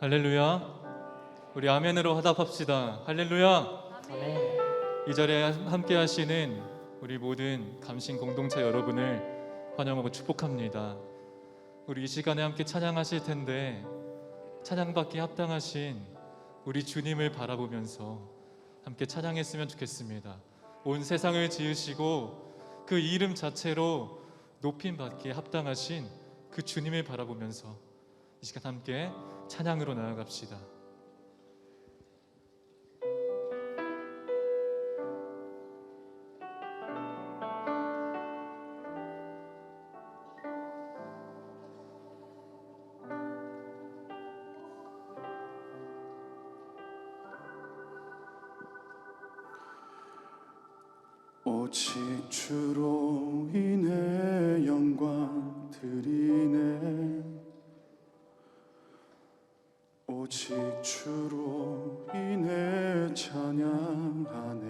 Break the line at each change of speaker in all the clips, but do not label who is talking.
할렐루야. 우리 아멘으로 화답합시다. 할렐루야.
아멘.
이 자리에 함께 하시는 우리 모든 감신 공동체 여러분을 환영하고 축복합니다. 우리 이 시간에 함께 찬양하실 텐데 찬양받기에 합당하신 우리 주님을 바라보면서 함께 찬양했으면 좋겠습니다. 온 세상을 지으시고 그 이름 자체로 높임 받기에 합당하신 그 주님을 바라보면서 이 시간 함께 찬양으로 나아갑시다.
오직 주로 인해 영광 드리네. 오직 주로 인해 찬양하네.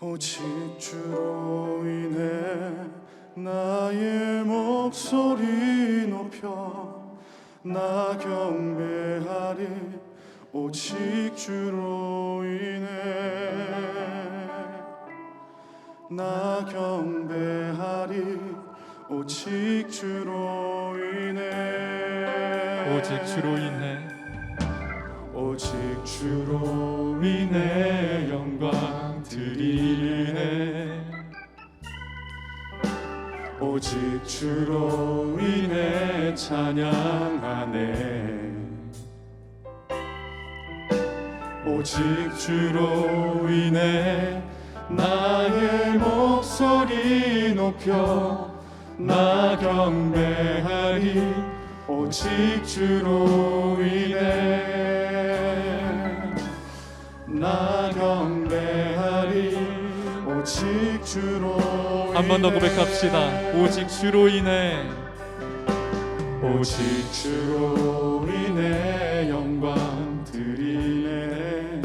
오직 주로 인해 나의 목소리 높여 나 경배하리. 오직 주로 인해 나 경배하리. 오직 주로 인해
오직 주로 인해
오직 주로 인해 영광 드리네. 오직 주로 인해 찬양하네. 오직 주로 인해 나의 목소리 높여 나 경배하리. 오직 주로 인해 나 경배하리. 오직 주로
한 번 더 고백합시다. 오직 주로 인해
오직 주로 인해 영광 드리네.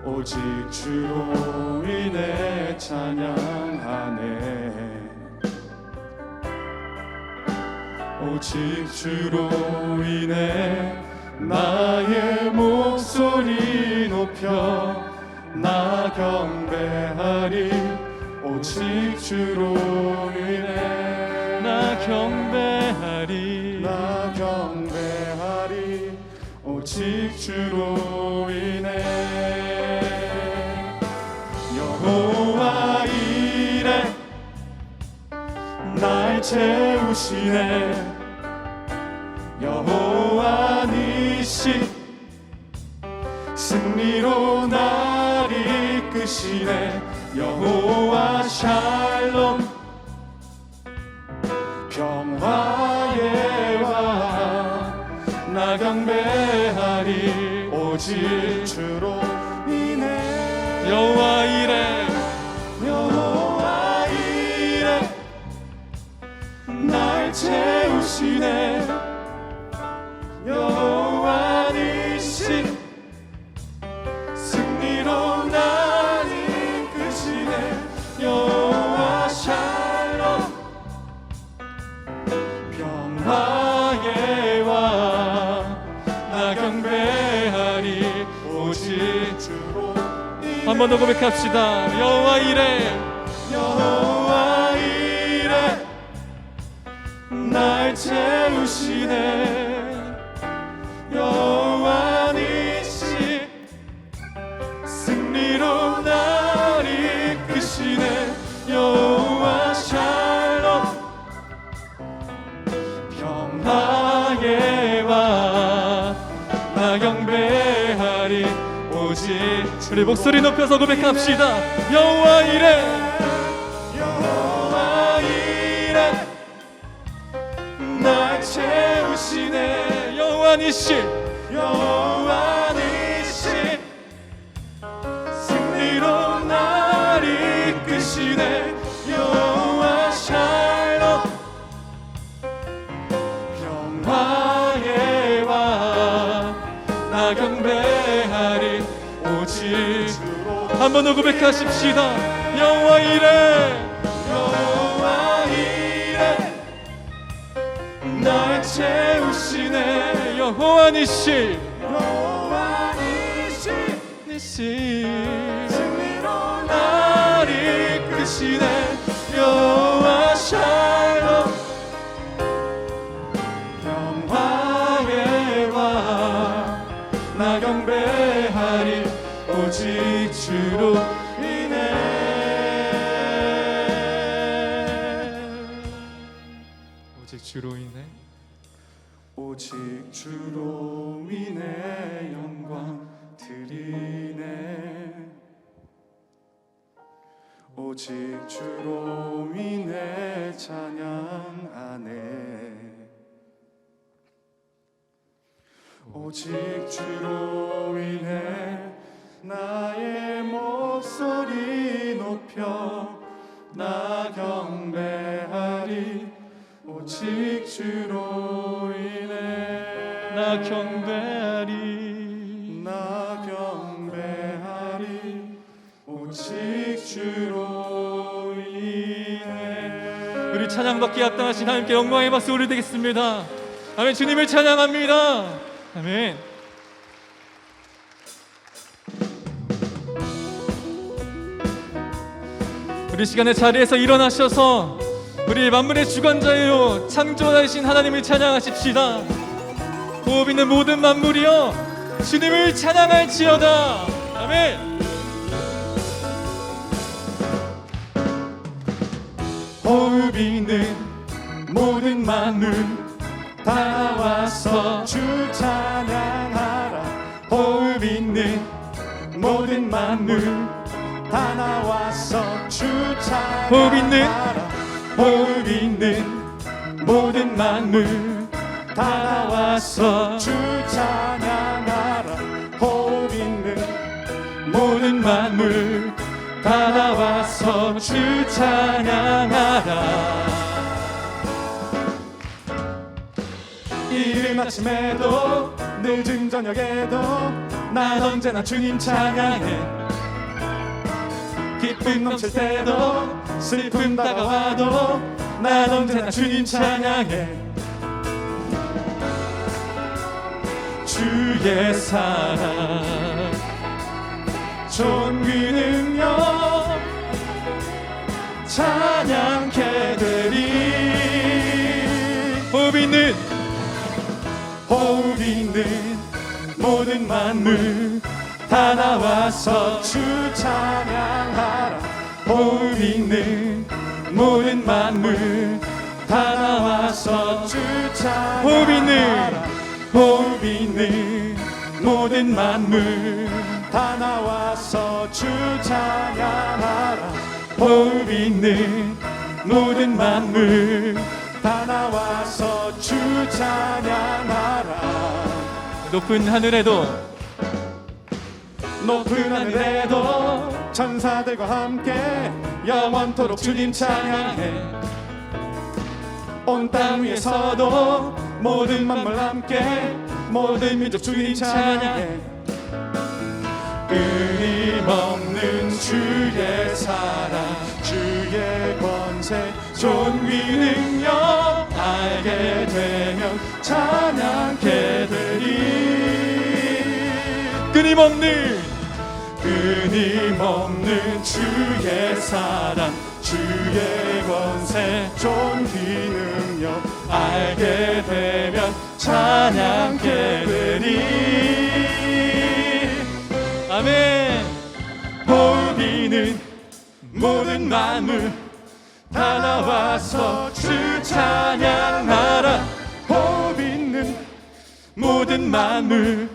오직 주로 인해 찬양하네. 오직 주로 인해 나의 목소리 높여 나 경배하리. 오직 주로 인해
나 경배하리.
나 경배하리. 오직 주로 인해 여호와 이레 날 채우시네. 여호와 니시 승리로 날 이끄시네. 여호와 샬롬 평화의 왕 나 경배하리. 오직 주로 인해
여호와 이레
여호와 이레 날 채우시네. 여호와 니시 승리로 날 이끄시네. 여호와 샬롬 평화의 왕 나 경배하리. 오직 주로
한 번 더 고백합시다. 여호와 이레
여호와 이레 날 채우시네. 여호와 니시 승리로 날 이끄시네. 여호와 샬롬 평화의 왕 나 경배하리. 오직
우리 목소리 높여서 고백합시다. 여호와 이레
여호와 이레 날 채우시네.
여호와 니시
여호와 니시 승리로 날 이끄시네. 여호와 샬롬 평화의 왕 나 경배하리. 오직
한 번 더 고백하십시다. 여호와 이레
여호와 이레 채우시네.
여호와 니시
여호와
니시
승리로 날 이끄시네.
여호와 샬롬
영광의 왕 나 경배하리 오직 주로 인해.
오직 주로 인해
오직 주로 인해 영광 드리네. 오직 주로 인해 찬양하네. 오직 주로 인해 나의 목소리 높여 나 경배하리. 오직 주로 인해
나 경배하리
나 경배하리. 오직 주로 인해.
우리 찬양받기에 합당하신 하나님께 영광의 박수 올려드리겠습니다. 아멘. 주님을 찬양합니다. 아멘. 우리 시간에 자리에서 일어나셔서 우리 만물의 주관자요 창조하신 하나님을 찬양하십시다. 호흡 있는 모든 만물이여 주님을 찬양할지어다. 아멘.
호흡 있는 모든 만물 다 나와서 주 찬양하라. 호흡 있는 모든 만물 다 나와서 주 찬양하라.
호흡 있는
호흡 있는 모든 만물 다 나와서 주 찬양하라. 호흡 있는 모든 만물 다 나와서 주 찬양하라. 이른 아침에도 늦은 저녁에도 난 언제나 주님 찬양해. 기쁨 넘칠 때도 슬픔 다가와도 난 언제나 주님 찬양해. 주의 사랑 존귀 능력 찬양케 되리.
호흡 있는
호흡 있는 모든 만물 다 나와서 주 찬양하라. 호흡 있는 모든 만물 다 나와서 주 찬양하라. 호흡 있는 모든 만물 다 나와서 주 찬양하라. 호흡 있는 모든 만물 다 나와서 주 찬양하라.
높은 하늘에도
높은 하늘에도 천사들과 함께 영원토록 주님 찬양해. 온 땅 위에서도 모든 만물 함께 모든 민족 주님 찬양해. 끊임없는 주의 사랑 주의 권세 존귀 능력 알게 되면 찬양케 되리. 끊임없는 주의 사랑 주의 권세 존귀 능력 알게 되면 찬양케 되리.
아멘.
호흡 있는 모든 만물 다 나와서 주 찬양하라. 호흡 있는 모든 만물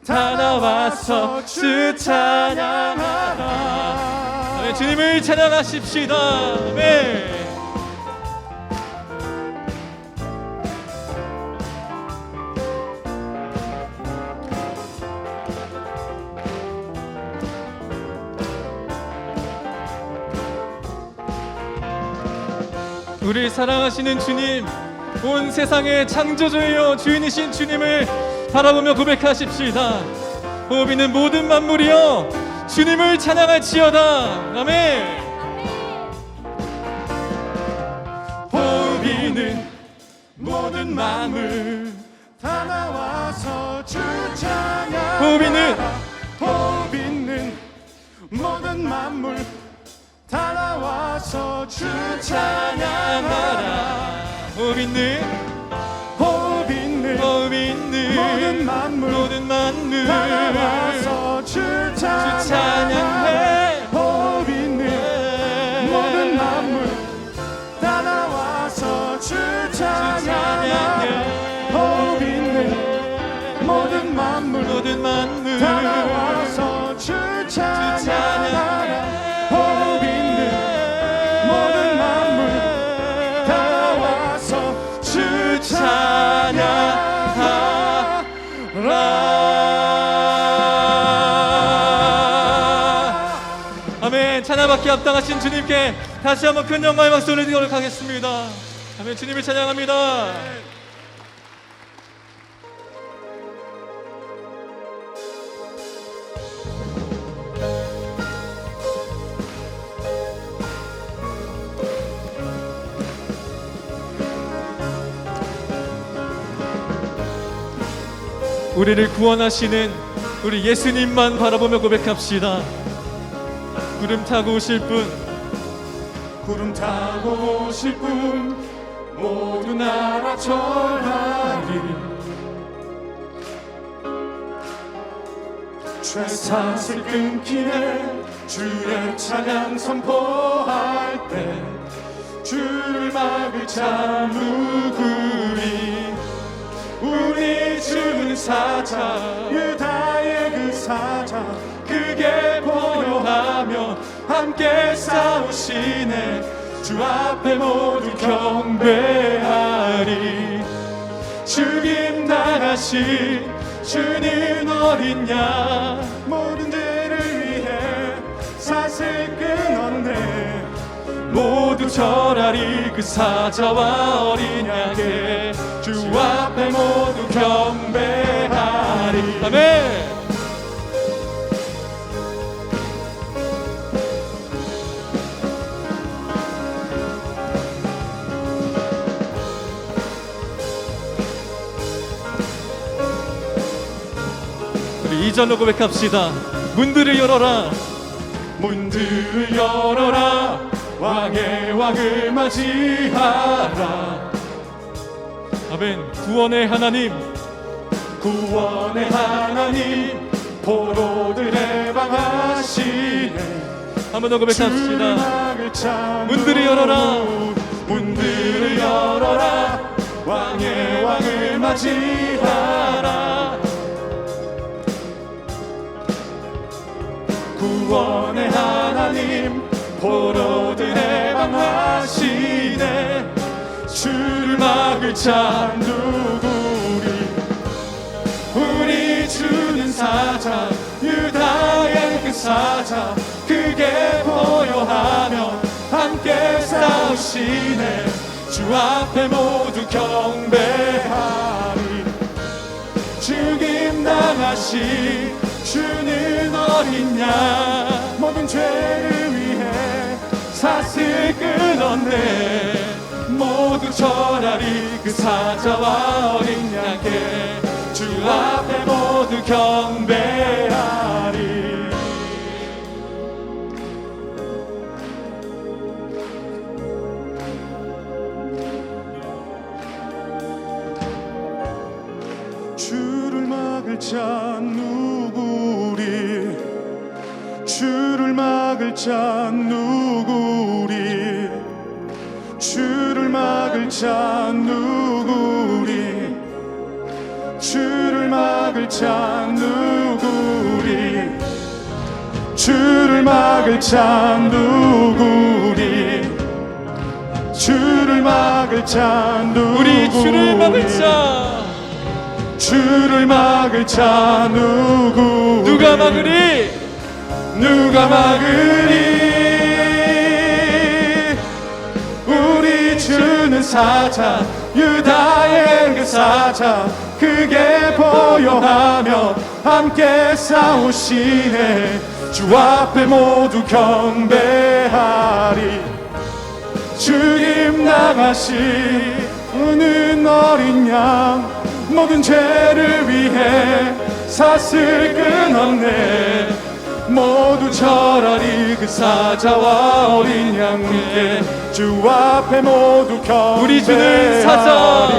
다 나와서 주 찬양하라.
아멘. 주님을 찬양하십시다. 아멘. 우리 사랑하시는 주님, 온 세상의 창조주이여 주인이신 주님을 바라보며 고백하십시다. 호흡 있는 모든 만물이여 주님을 찬양할지어다. 아멘.
호흡 있는 모든 만물 다 나와서 주 찬양하라. 복 있는 모든 만물 다 나와서 주 찬양하라.
복 있는
모든 만물 다 나와서 주 찬양해. 복 있는 모든 만물 다 나와서 주 찬양해. 복 있는 모든 만물 다 나와서 주 찬양하라. 복 있는 모든 만물 다 나와서 주 찬양하라.
아멘. 찬양받기 합당하신 주님께 다시 한번 큰 영광의 박수 올리도록 하겠습니다. 아멘. 주님을 찬양합니다. 우리를 구원하시는 우리 예수님만 바라보며 고백합시다. 구름 타고 오실 분,
구름 타고 오실 분 모두 나라 절하리. 죄사슬 끊기네 주의 찬양 선포할 때 주를 막을 자 누구리. 우리 주는 사자 유다의 그 사자 크게 보여하며 함께 싸우시네. 주 앞에 모두 경배하리. 죽임 당하신 주는 어린 양 모든 죄를 위해 사슬 끊었네. 모두 절하리 그 사자와 어린 양께 주 앞에 모두 경배하리.
아멘. 우리 2절로 고백합시다. 문들을 열어라.
문들을 열어라. 왕의 왕을 맞이하라.
아멘. 구원의 하나님,
구원의 하나님 포로들의 방하시네.
한 번 더 고백합시다. 문들을 열어라.
문들을 열어라. 왕의 왕을 맞이하라. 구원의 하나님 포로들의 방하시네. 주를 막을 자 누구리. 우리 주는 사자 유다의 그 사자 크게 보여하며 함께 싸우시네. 주 앞에 모두 경배하리. 죽임 당하신 주는 어린 양 모든 죄를 위해 사슬 끊었네. 모두 절하리 그 사자와 어린 양께 주 앞에 모두 경배하리. 주를 막을 자 누구리. 주를 막을 자 누구리. 주를 막을 자 누구리. 주를 막을 자 누구리. 주를 막을 자 누구리. 주를 막을 자 누구리.
우리 주를 막을 자,
주를 막을 자 누구리.
누가 막으리?
누가 막으리. 우리 주는 사자 유다의 그 사자 크게 보여하며 함께 싸우시네. 주 앞에 모두 경배하리. 주님 나가시 우는 어린 양 모든 죄를 위해 사슬 끊었네. 모두 절하리 그 사자와 어린 양께 주 앞에 모두 경배하리.
우리 주는 사자,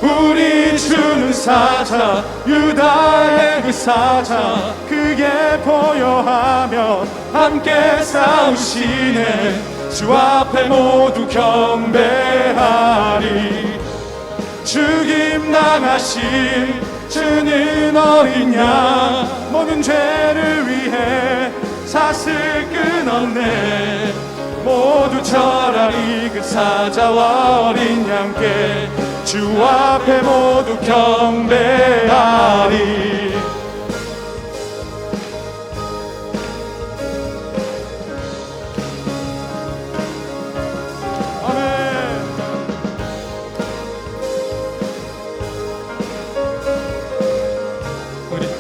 우리 주는 사자, 유다의 그 사자, 크게 보여하며 함께 싸우시네. 주 앞에 모두 경배하리. 죽임 당하신 주는 어린 양 모든 죄를 위해 사슬 끊었네. 모두 절하리 그 사자와 어린 양께 주 앞에 모두 경배하리.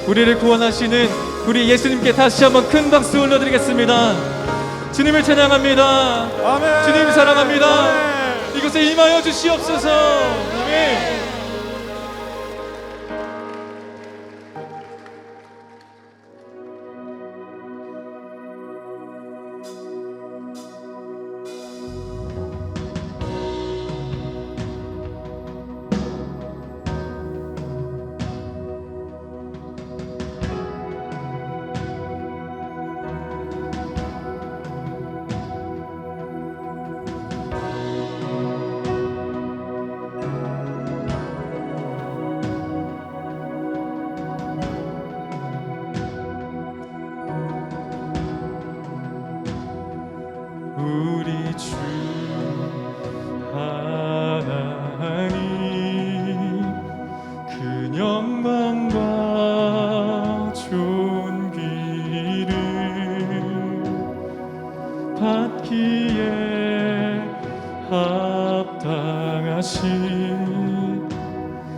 우리를 구원하시는 우리 예수님께 다시 한번 큰 박수 올려드리겠습니다. 주님을 찬양합니다.
아멘.
주님 사랑합니다.
아멘.
이곳에 임하여 주시옵소서. 아멘.
우리 주 하나님 그 영광과 존귀를 받기에 합당하신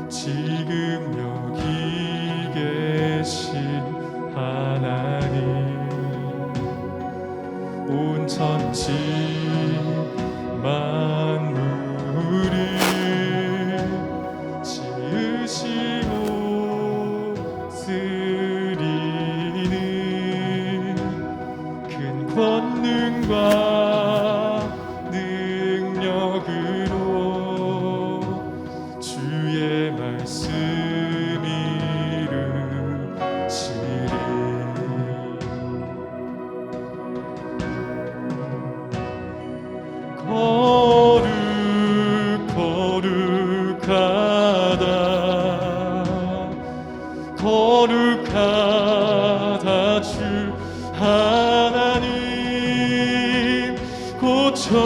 지금 여기 계신 하나님, 온 천지 만물을 지으시고 쓰리는 큰 권능과 능력으로 주의 말씀 이루시리. 거룩하다 거룩하다 주 하나님, 곧 전능하신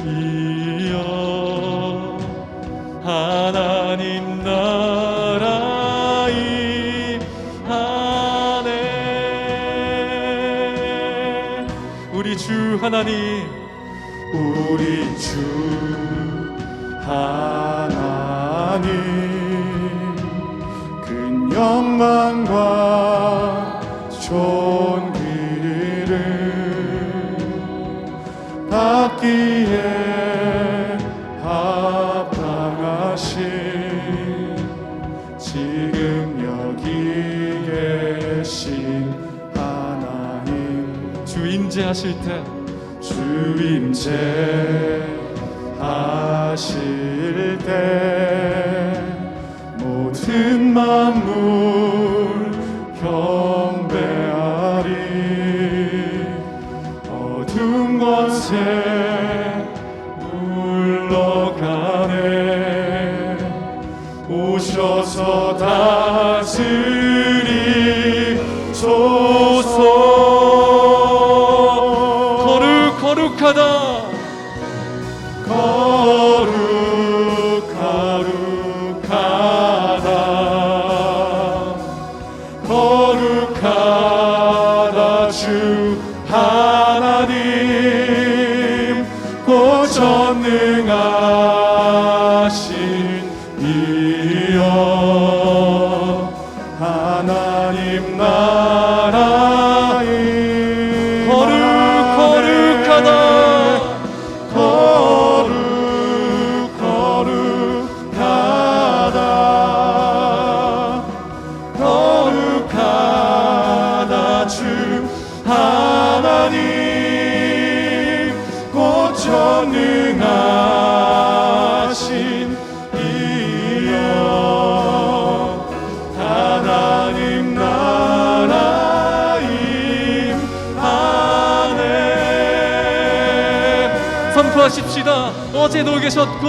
이여 하나님 나라임 하네.
우리 주 하나님,
우리 주 하나님 큰 영광과 존귀를 받기에 합당하신 지금 여기 계신 하나님,
주 임재하실 때
주 임재하실 때 모든 만물 경배하리. 어둠 권세 물러가네. 오셔서 다스리소서.
거룩하다
거룩하다 주 하나님, 곧 전능하신 이여 하나님 나라임.
거룩하다
전능하신 이여 하나님 나라 임하네.
선포하십시다. 어제도 계셨고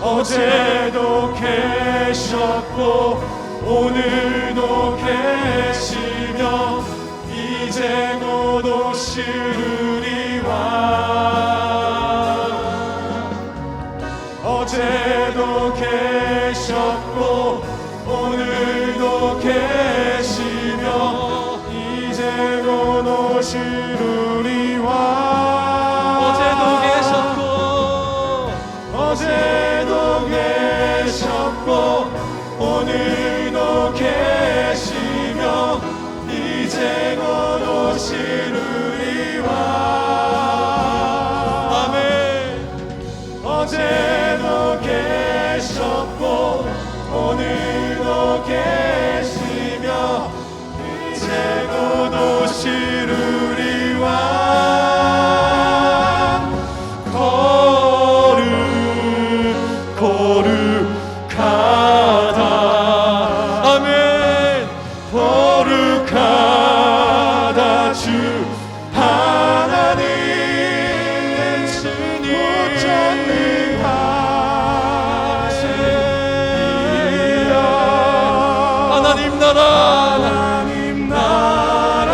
어제도 계셨고 오늘도 계시며 이제 곧 오시리와 어제도 계셨고 오늘도 계시며 이제 곧 오시리와
어제도 계셨고
어제도 계셨고 오늘도 계시며 이제 곧 오시리와
아멘.
어제도 계셨고 오늘도 계시며 이제 곧 오시리와 거룩하다
아멘.
거룩하다 주 하나님 내 주님 전능하신 이여
하나님 나라
하나님 나라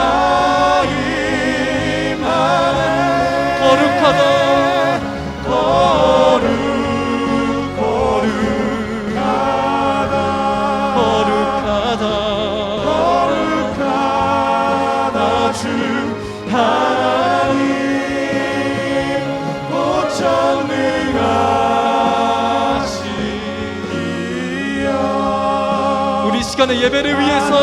임하네.
거룩하다.
거룩하다 주 하나님 곧 전능하신 이여
우리 시간의 예배를 위해서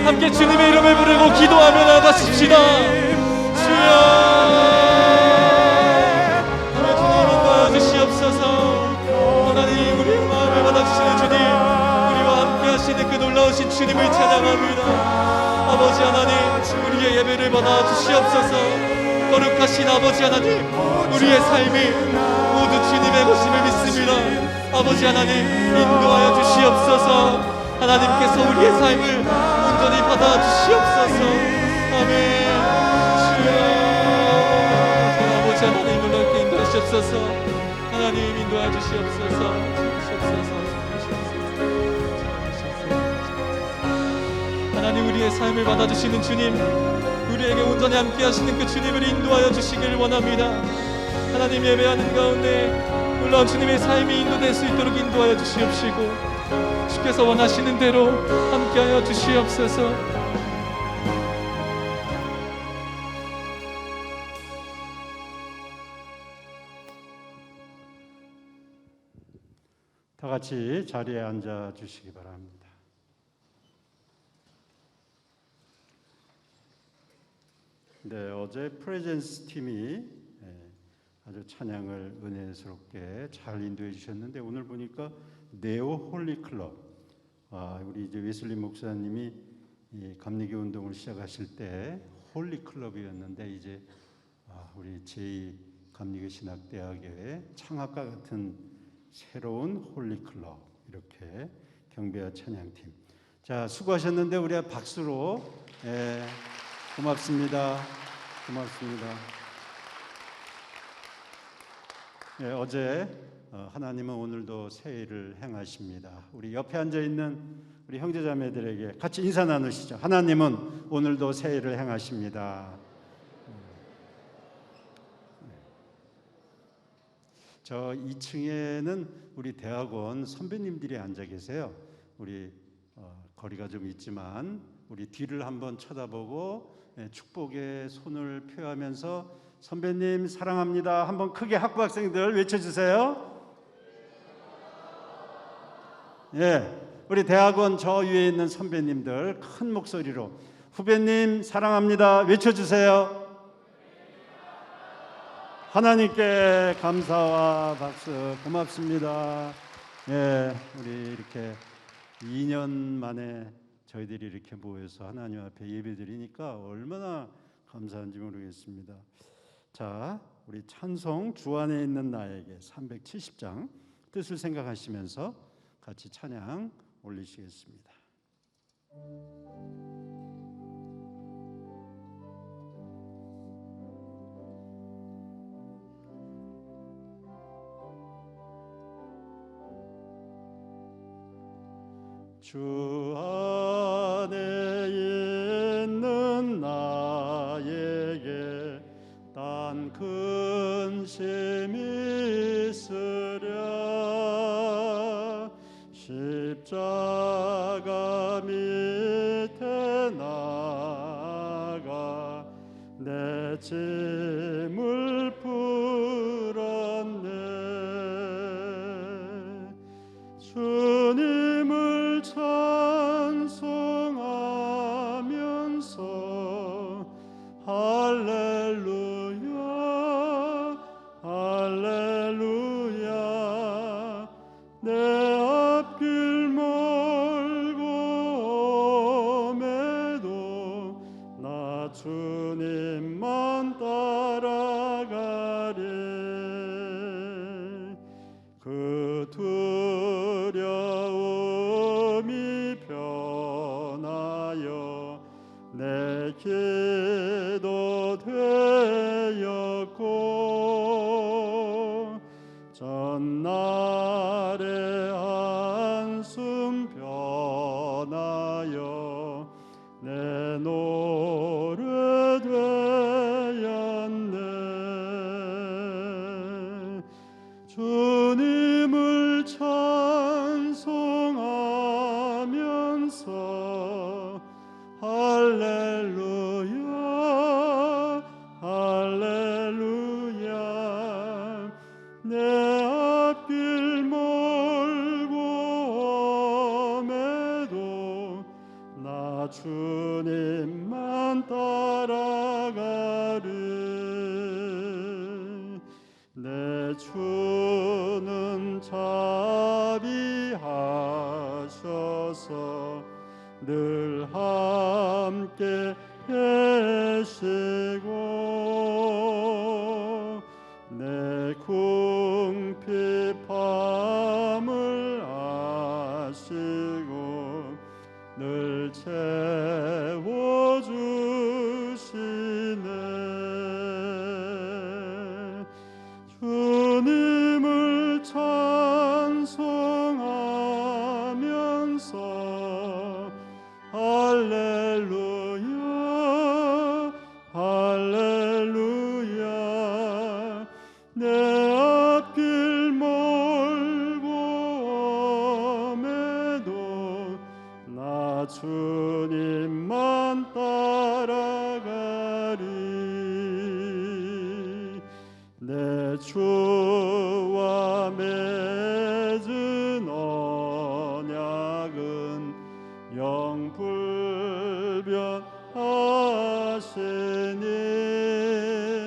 함께 주님의 이름을 부르고 기도하며 나가십시다. 주여 주님 인도하여 주시옵소서. 하나님 우리의 마음을 받아주시는 주님, 우리와 함께 하시는 그 놀라우신 주님을 찬양합니다. 아버지 하나님 우리의 예배를 받아 주시옵소서. 거룩하신 아버지 하나님 우리의 삶이 모두 주님의 것임을 믿습니다. 아버지 하나님 인도하여 주시옵소서. 하나님께서 우리의 삶을 온전히 받아 주시옵소서. 아멘. 주여 아버지 하나님 놀랍게 인도하시옵소서. 하나님 인도하여 주시옵소서. 하나님 우리의 삶을 받아주시는 주님, 우리에게 온전히 함께 하시는 그 주님을 인도하여 주시기를 원합니다. 하나님 예배하는 가운데 놀라운 주님의 삶이 인도될 수 있도록 인도하여 주시옵시고 주께서 원하시는 대로 함께하여 주시옵소서.
다 같이 자리에 앉아 주시기 바랍니다. 네, 어제 프레젠스 팀이 아주 찬양을 은혜스럽게 잘 인도해 주셨는데 오늘 보니까 네오 홀리 클럽, 우리 이제 웨슬리 목사님이 이 감리교 운동을 시작하실 때 홀리 클럽이었는데 이제 우리 제2 감리교 신학대학의 창학과 같은 새로운 홀리 클럽, 이렇게 경배와 찬양팀. 자, 수고하셨는데 우리 박수로 고맙습니다. 고맙습니다. 어제 하나님은 오늘도 새 일을 행하십니다. 우리 옆에 앉아 있는 우리 형제자매들에게 같이 인사 나누시죠. 하나님은 오늘도 새 일을 행하십니다. 저 2층에는 우리 대학원 선배님들이 앉아 계세요. 우리 거리가 좀 있지만 우리 뒤를 한번 쳐다보고 축복의 손을 표하면서 선배님 사랑합니다. 한번 크게 학부 학생들 외쳐주세요. 우리 대학원 저 위에 있는 선배님들 큰 목소리로 후배님 사랑합니다. 외쳐주세요. 하나님께 감사와 박수 고맙습니다. 우리 이렇게 2년 만에 저희들이 이렇게 모여서 하나님 앞에 예배드리니까 얼마나 감사한지 모르겠습니다. 자, 우리 찬송 주 안에 있는 나에게 370장 뜻을 생각하시면서 같이 찬양 올리시겠습니다. 주 안에 있는 나에게 단 근심이 있으랴 십자가 밑에 나가 내 짐을 풀었네 주님을 찬송하면서 할렐루야 할렐루야 내 앞길 멀고 험해도 나 주님만 따라가리 그 두려움이 변하여 내 기도 되었고 전날의 한숨 변하여 내 노래 되었네 주님을 찬송하면서 할렐루야 할렐루야 내 앞길 멀고 험해도 나 주님만 따라가리 내 주는 자비하셔서 늘 함께 계시고 내 궁핍함을 아시고 늘 채워주시네 주님을 찬송하면서 할렐루야 할렐루야 내 앞길 멀고 험해도 나 주님만 따라가리 내 주와 맺은 언약은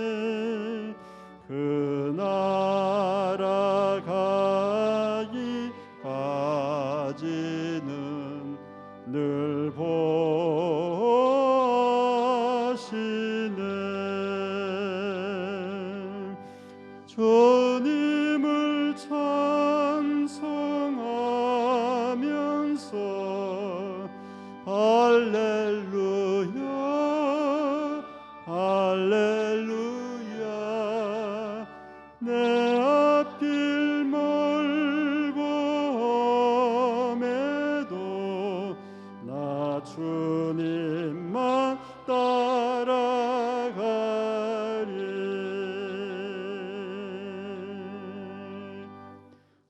영불변하시니 그 나라 가기까지는 늘 보시네 주님을 찬송하면서 할렐루야 할렐루야 내 앞길 멀고 험해도 나 주님만 따라가리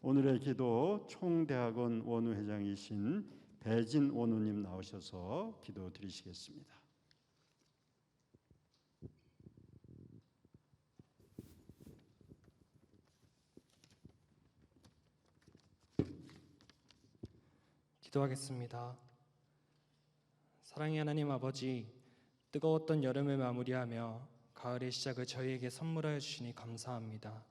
오늘의 기도 총대학원 원우회장이신 배진 원우님 나오셔서 기도 드리시겠습니다.
기도하겠습니다. 사랑의 하나님 아버지, 뜨거웠던 여름을 마무리하며 가을의 시작을 저희에게 선물하여 주시니 감사합니다.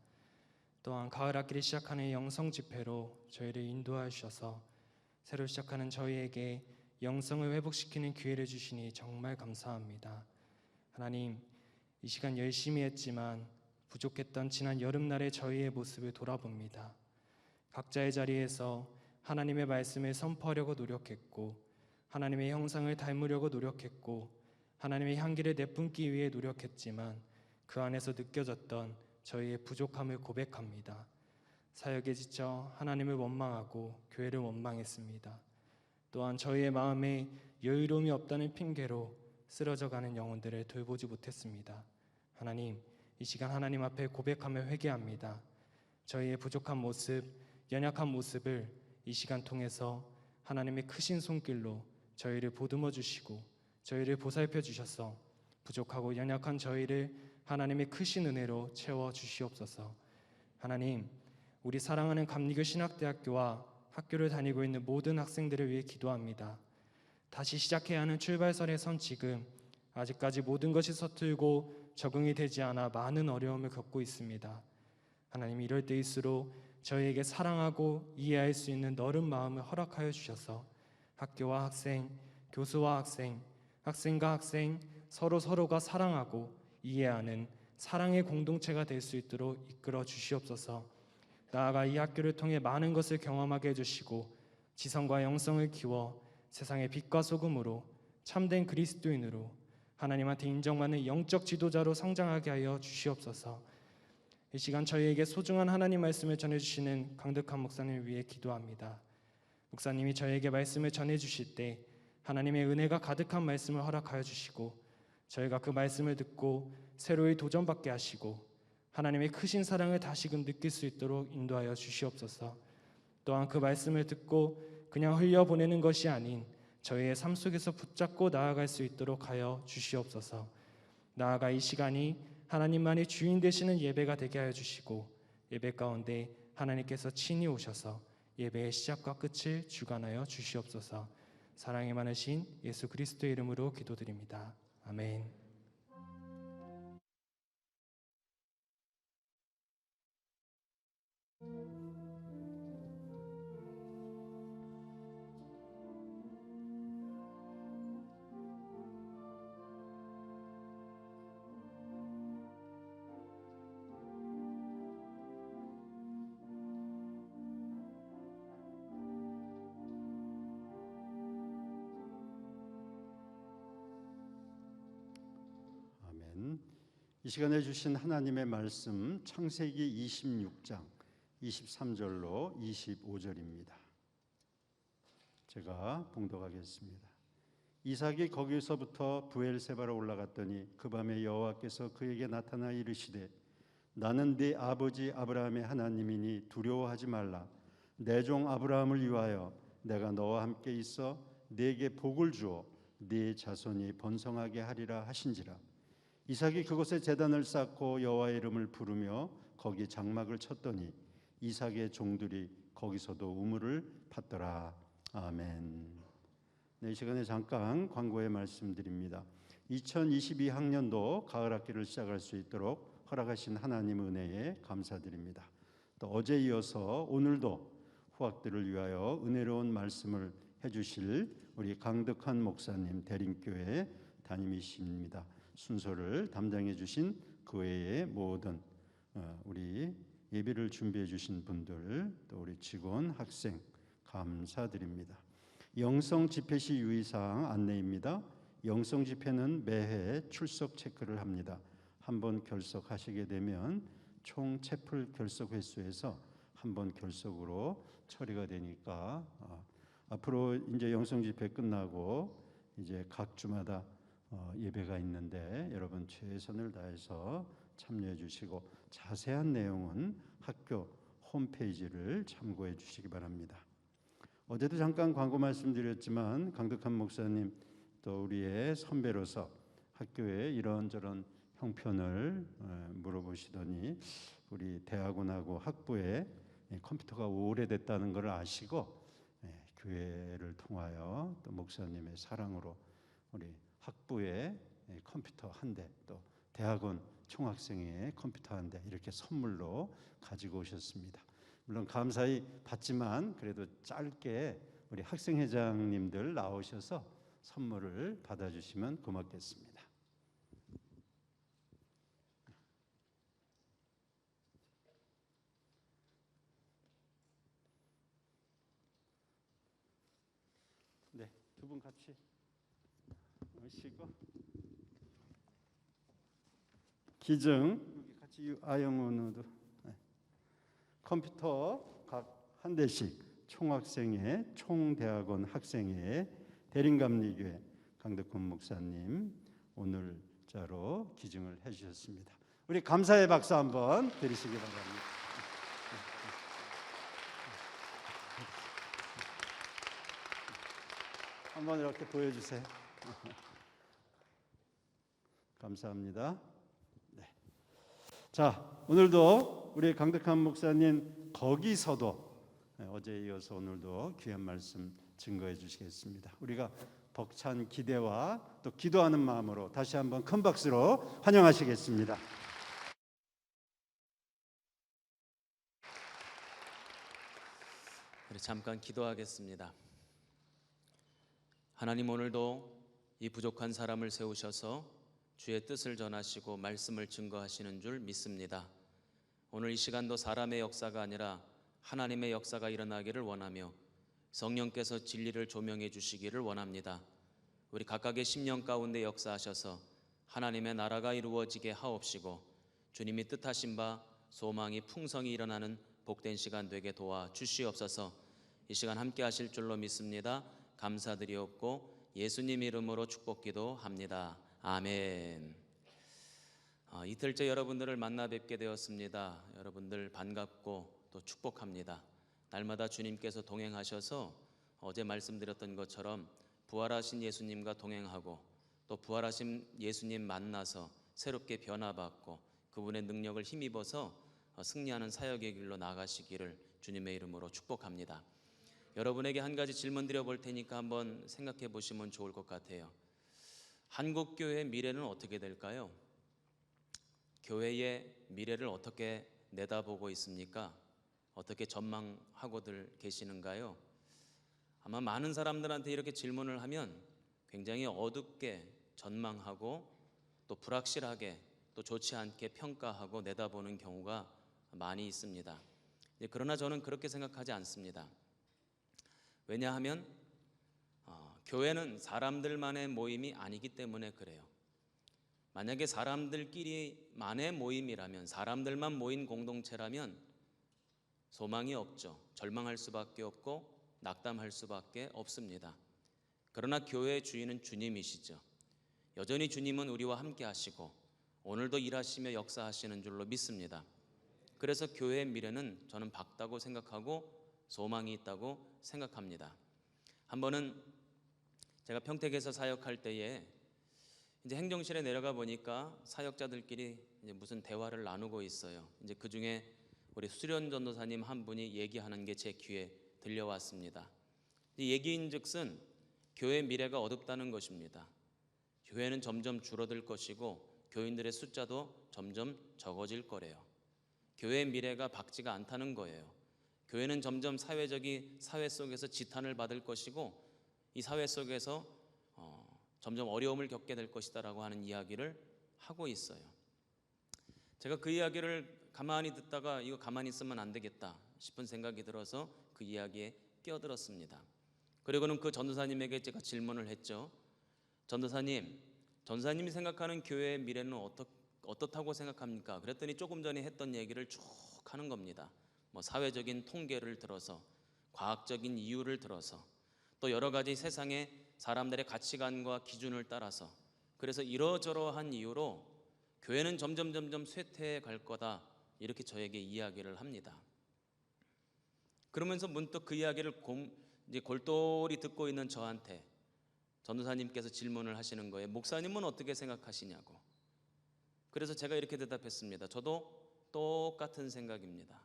또한 가을 학기를 시작하는 영성 집회로 저희를 인도하여 주셔서 새로 시작하는 저희에게 영성을 회복시키는 기회를 주시니 정말 감사합니다. 하나님, 이 시간 열심히 했지만 부족했던 지난 여름날의 저희의 모습을 돌아봅니다. 각자의 자리에서 하나님의 말씀을 선포하려고 노력했고, 하나님의 형상을 닮으려고 노력했고, 하나님의 향기를 내뿜기 위해 노력했지만 그 안에서 느껴졌던 저희의 부족함을 고백합니다. 사역에 지쳐 하나님을 원망하고 교회를 원망했습니다. 또한 저희의 마음에 여유로움이 없다는 핑계로 쓰러져가는 영혼들을 돌보지 못했습니다. 하나님, 이 시간 하나님 앞에 고백하며 회개합니다. 저희의 부족한 모습, 연약한 모습을 이 시간 통해서 하나님의 크신 손길로 저희를 보듬어 주시고 저희를 보살펴 주셔서 부족하고 연약한 저희를 하나님의 크신 은혜로 채워 주시옵소서. 하나님, 우리 사랑하는 감리교 신학대학교와 학교를 다니고 있는 모든 학생들을 위해 기도합니다. 다시 시작해야 하는 출발선에 선 지금 아직까지 모든 것이 서툴고 적응이 되지 않아 많은 어려움을 겪고 있습니다. 하나님, 이럴 때일수록 저희에게 사랑하고 이해할 수 있는 너른 마음을 허락하여 주셔서 학교와 학생, 교수와 학생, 학생과 학생 서로가 사랑하고 이해하는 사랑의 공동체가 될 수 있도록 이끌어 주시옵소서. 나아가 이 학교를 통해 많은 것을 경험하게 해주시고 지성과 영성을 키워 세상의 빛과 소금으로 참된 그리스도인으로 하나님한테 인정받는 영적 지도자로 성장하게 하여 주시옵소서. 이 시간 저희에게 소중한 하나님 말씀을 전해주시는 강덕한 목사님을 위해 기도합니다. 목사님이 저희에게 말씀을 전해주실 때 하나님의 은혜가 가득한 말씀을 허락하여 주시고 저희가 그 말씀을 듣고 새로이 도전받게 하시고 하나님의 크신 사랑을 다시금 느낄 수 있도록 인도하여 주시옵소서. 또한 그 말씀을 듣고 그냥 흘려보내는 것이 아닌 저희의 삶 속에서 붙잡고 나아갈 수 있도록 하여 주시옵소서. 나아가 이 시간이 하나님만이 주인 되시는 예배가 되게 하여 주시고 예배 가운데 하나님께서 친히 오셔서 예배의 시작과 끝을 주관하여 주시옵소서. 사랑이 많으신 예수 그리스도의 이름으로 기도드립니다. 아멘.
이 시간에 주신 하나님의 말씀 창세기 26장 23절로 25절입니다. 제가 봉독하겠습니다. 이삭이 거기서부터 브엘세바로 올라갔더니 그 밤에 여호와께서 그에게 나타나 이르시되 나는 네 아버지 아브라함의 하나님이니 두려워하지 말라. 내 종 아브라함을 위하여 내가 너와 함께 있어 네게 복을 주어 네 자손이 번성하게 하리라 하신지라. 이삭이 그곳에 제단을 쌓고 여호와의 이름을 부르며 거기 장막을 쳤더니 이삭의 종들이 거기서도 우물을 팠더라. 아멘. 네, 이 시간에 잠깐 광고의 말씀드립니다. 2022학년도 가을 학기를 시작할 수 있도록 허락하신 하나님 은혜에 감사드립니다. 또 어제 이어서 오늘도 후학들을 위하여 은혜로운 말씀을 해주실 우리 강덕한 목사님 대림교회 담임이십니다. 순서를 담당해 주신 그 외의 모든 우리 예배를 준비해 주신 분들, 또 우리 직원, 학생 감사드립니다. 영성 집회 시 유의사항 안내입니다. 영성 집회는 매해 출석 체크를 합니다. 한번 결석하시게 되면 총 채플 결석 횟수에서 한 번 결석으로 처리가 되니까 앞으로 이제 영성 집회 끝나고 이제 각 주마다 예배가 있는데 여러분 최선을 다해서 참여해 주시고 자세한 내용은 학교 홈페이지를 참고해 주시기 바랍니다. 어제도 잠깐 광고 말씀드렸지만 강덕한 목사님 또 우리의 선배로서 학교에 이런저런 형편을 물어보시더니 우리 대학원하고 학부에 컴퓨터가 오래됐다는 걸 아시고 교회를 통하여 또 목사님의 사랑으로 우리 학부에 컴퓨터 한 대, 또 대학원 총학생회 컴퓨터 한 대 이렇게 선물로 가지고 오셨습니다. 물론 감사히 받지만 그래도 짧게 우리 학생회장님들 나오셔서 선물을 받아주시면 고맙겠습니다. 두 분 같이 오시고 기증 여기 같이 아영은우도 컴퓨터 각 한 대씩 총학생회, 총대학원 학생회, 대림감리교회 강덕훈 목사님 오늘자로 기증을 해주셨습니다. 우리 감사의 박수 한번 드리시기 바랍니다. 한번 이렇게 보여주세요. 감사합니다. 네. 자, 오늘도 우리 강덕한 목사님 거기서도 어제에 이어서 오늘도 귀한 말씀 증거해 주시겠습니다. 우리가 벅찬 기대와 또 기도하는 마음으로 다시 한번 큰 박수로 환영하시겠습니다.
우리 잠깐 기도하겠습니다. 하나님, 오늘도 이 부족한 사람을 세우셔서 주의 뜻을 전하시고 말씀을 증거하시는 줄 믿습니다. 오늘 이 시간도 사람의 역사가 아니라 하나님의 역사가 일어나기를 원하며 성령께서 진리를 조명해 주시기를 원합니다. 우리 각각의 심령 가운데 역사하셔서 하나님의 나라가 이루어지게 하옵시고 주님이 뜻하신 바 소망이 풍성히 일어나는 복된 시간 되게 도와 주시옵소서. 이 시간 함께 하실 줄로 믿습니다. 감사드리옵고 예수님 이름으로 축복 기도합니다. 아멘. 이틀째 여러분들을 만나 뵙게 되었습니다. 여러분들 반갑고 또 축복합니다. 날마다 주님께서 동행하셔서 어제 말씀드렸던 것처럼 부활하신 예수님과 동행하고 또 부활하신 예수님 만나서 새롭게 변화받고 그분의 능력을 힘입어서 승리하는 사역의 길로 나가시기를 주님의 이름으로 축복합니다. 여러분에게 한 가지 질문 드려볼 테니까 한번 생각해 보시면 좋을 것 같아요. 한국교회의 미래는 어떻게 될까요? 교회의 미래를 어떻게 내다보고 있습니까? 어떻게 전망하고들 계시는가요? 아마 많은 사람들한테 이렇게 질문을 하면 굉장히 어둡게 전망하고 또 불확실하게 또 좋지 않게 평가하고 내다보는 경우가 많이 있습니다. 그러나 저는 그렇게 생각하지 않습니다. 왜냐하면 교회는 사람들만의 모임이 아니기 때문에 그래요. 만약에 사람들끼리만의 모임이라면, 사람들만 모인 공동체라면 소망이 없죠. 절망할 수밖에 없고 낙담할 수밖에 없습니다. 그러나 교회의 주인은 주님이시죠. 여전히 주님은 우리와 함께 하시고 오늘도 일하시며 역사하시는 줄로 믿습니다. 그래서 교회의 미래는 저는 밝다고 생각하고 소망이 있다고 생각합니다. 한 번은 제가 평택에서 사역할 때에 이제 행정실에 내려가 보니까 사역자들끼리 이제 무슨 대화를 나누고 있어요. 이제 그 중에 우리 수련 전도사님 한 분이 얘기하는 게 제 귀에 들려왔습니다. 이 얘기인즉슨 교회의 미래가 어둡다는 것입니다. 교회는 점점 줄어들 것이고 교인들의 숫자도 점점 적어질 거래요. 교회의 미래가 밝지가 않다는 거예요. 교회는 점점 사회 속에서 지탄을 받을 것이고 이 사회 속에서 점점 어려움을 겪게 될 것이다라고 하는 이야기를 하고 있어요. 제가 그 이야기를 가만히 듣다가 이거 가만히 있으면 안 되겠다 싶은 생각이 들어서 그 이야기에 끼어들었습니다. 그리고는 그 전도사님에게 제가 질문을 했죠. 전도사님이 생각하는 교회의 미래는 어떻다고 생각합니까? 그랬더니 조금 전에 했던 얘기를 쭉 하는 겁니다. 뭐 사회적인 통계를 들어서, 과학적인 이유를 들어서, 또 여러 가지 세상의 사람들의 가치관과 기준을 따라서, 그래서 이러저러한 이유로 교회는 점점 쇠퇴해 갈 거다, 이렇게 저에게 이야기를 합니다. 그러면서 문득 그 이야기를 이제 골똘히 듣고 있는 저한테 전도사님께서 질문을 하시는 거예요. 목사님은 어떻게 생각하시냐고. 그래서 제가 이렇게 대답했습니다. 저도 똑같은 생각입니다.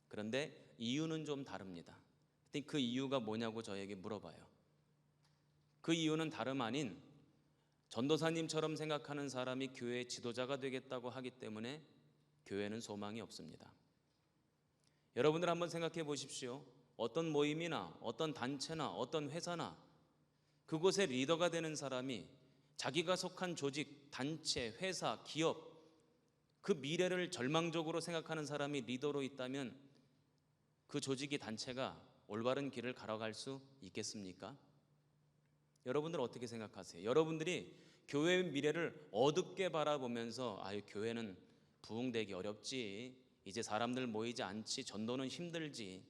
그런데 이유는 좀 다릅니다. 그 이유가 뭐냐고 저에게 물어봐요. 그 이유는 다름 아닌 전도사님처럼 생각하는 사람이 교회의 지도자가 되겠다고 하기 때문에 교회는 소망이 없습니다. 여러분들 한번 생각해 보십시오. 어떤 모임이나 어떤 단체나 어떤 회사나 그곳의 리더가 되는 사람이 자기가 속한 조직, 단체, 회사, 기업 그 미래를 절망적으로 생각하는 사람이 리더로 있다면 그 조직이 단체가 올바른 길을 걸어갈 수 있겠습니까? 여러분들 어떻게 생각하세요? 여러분들이 교회의 미래를 어둡게 바라보면서 아유 교회는 부흥되기 어렵지, 이제 사람들 모이지 않지, 전도는 힘들지,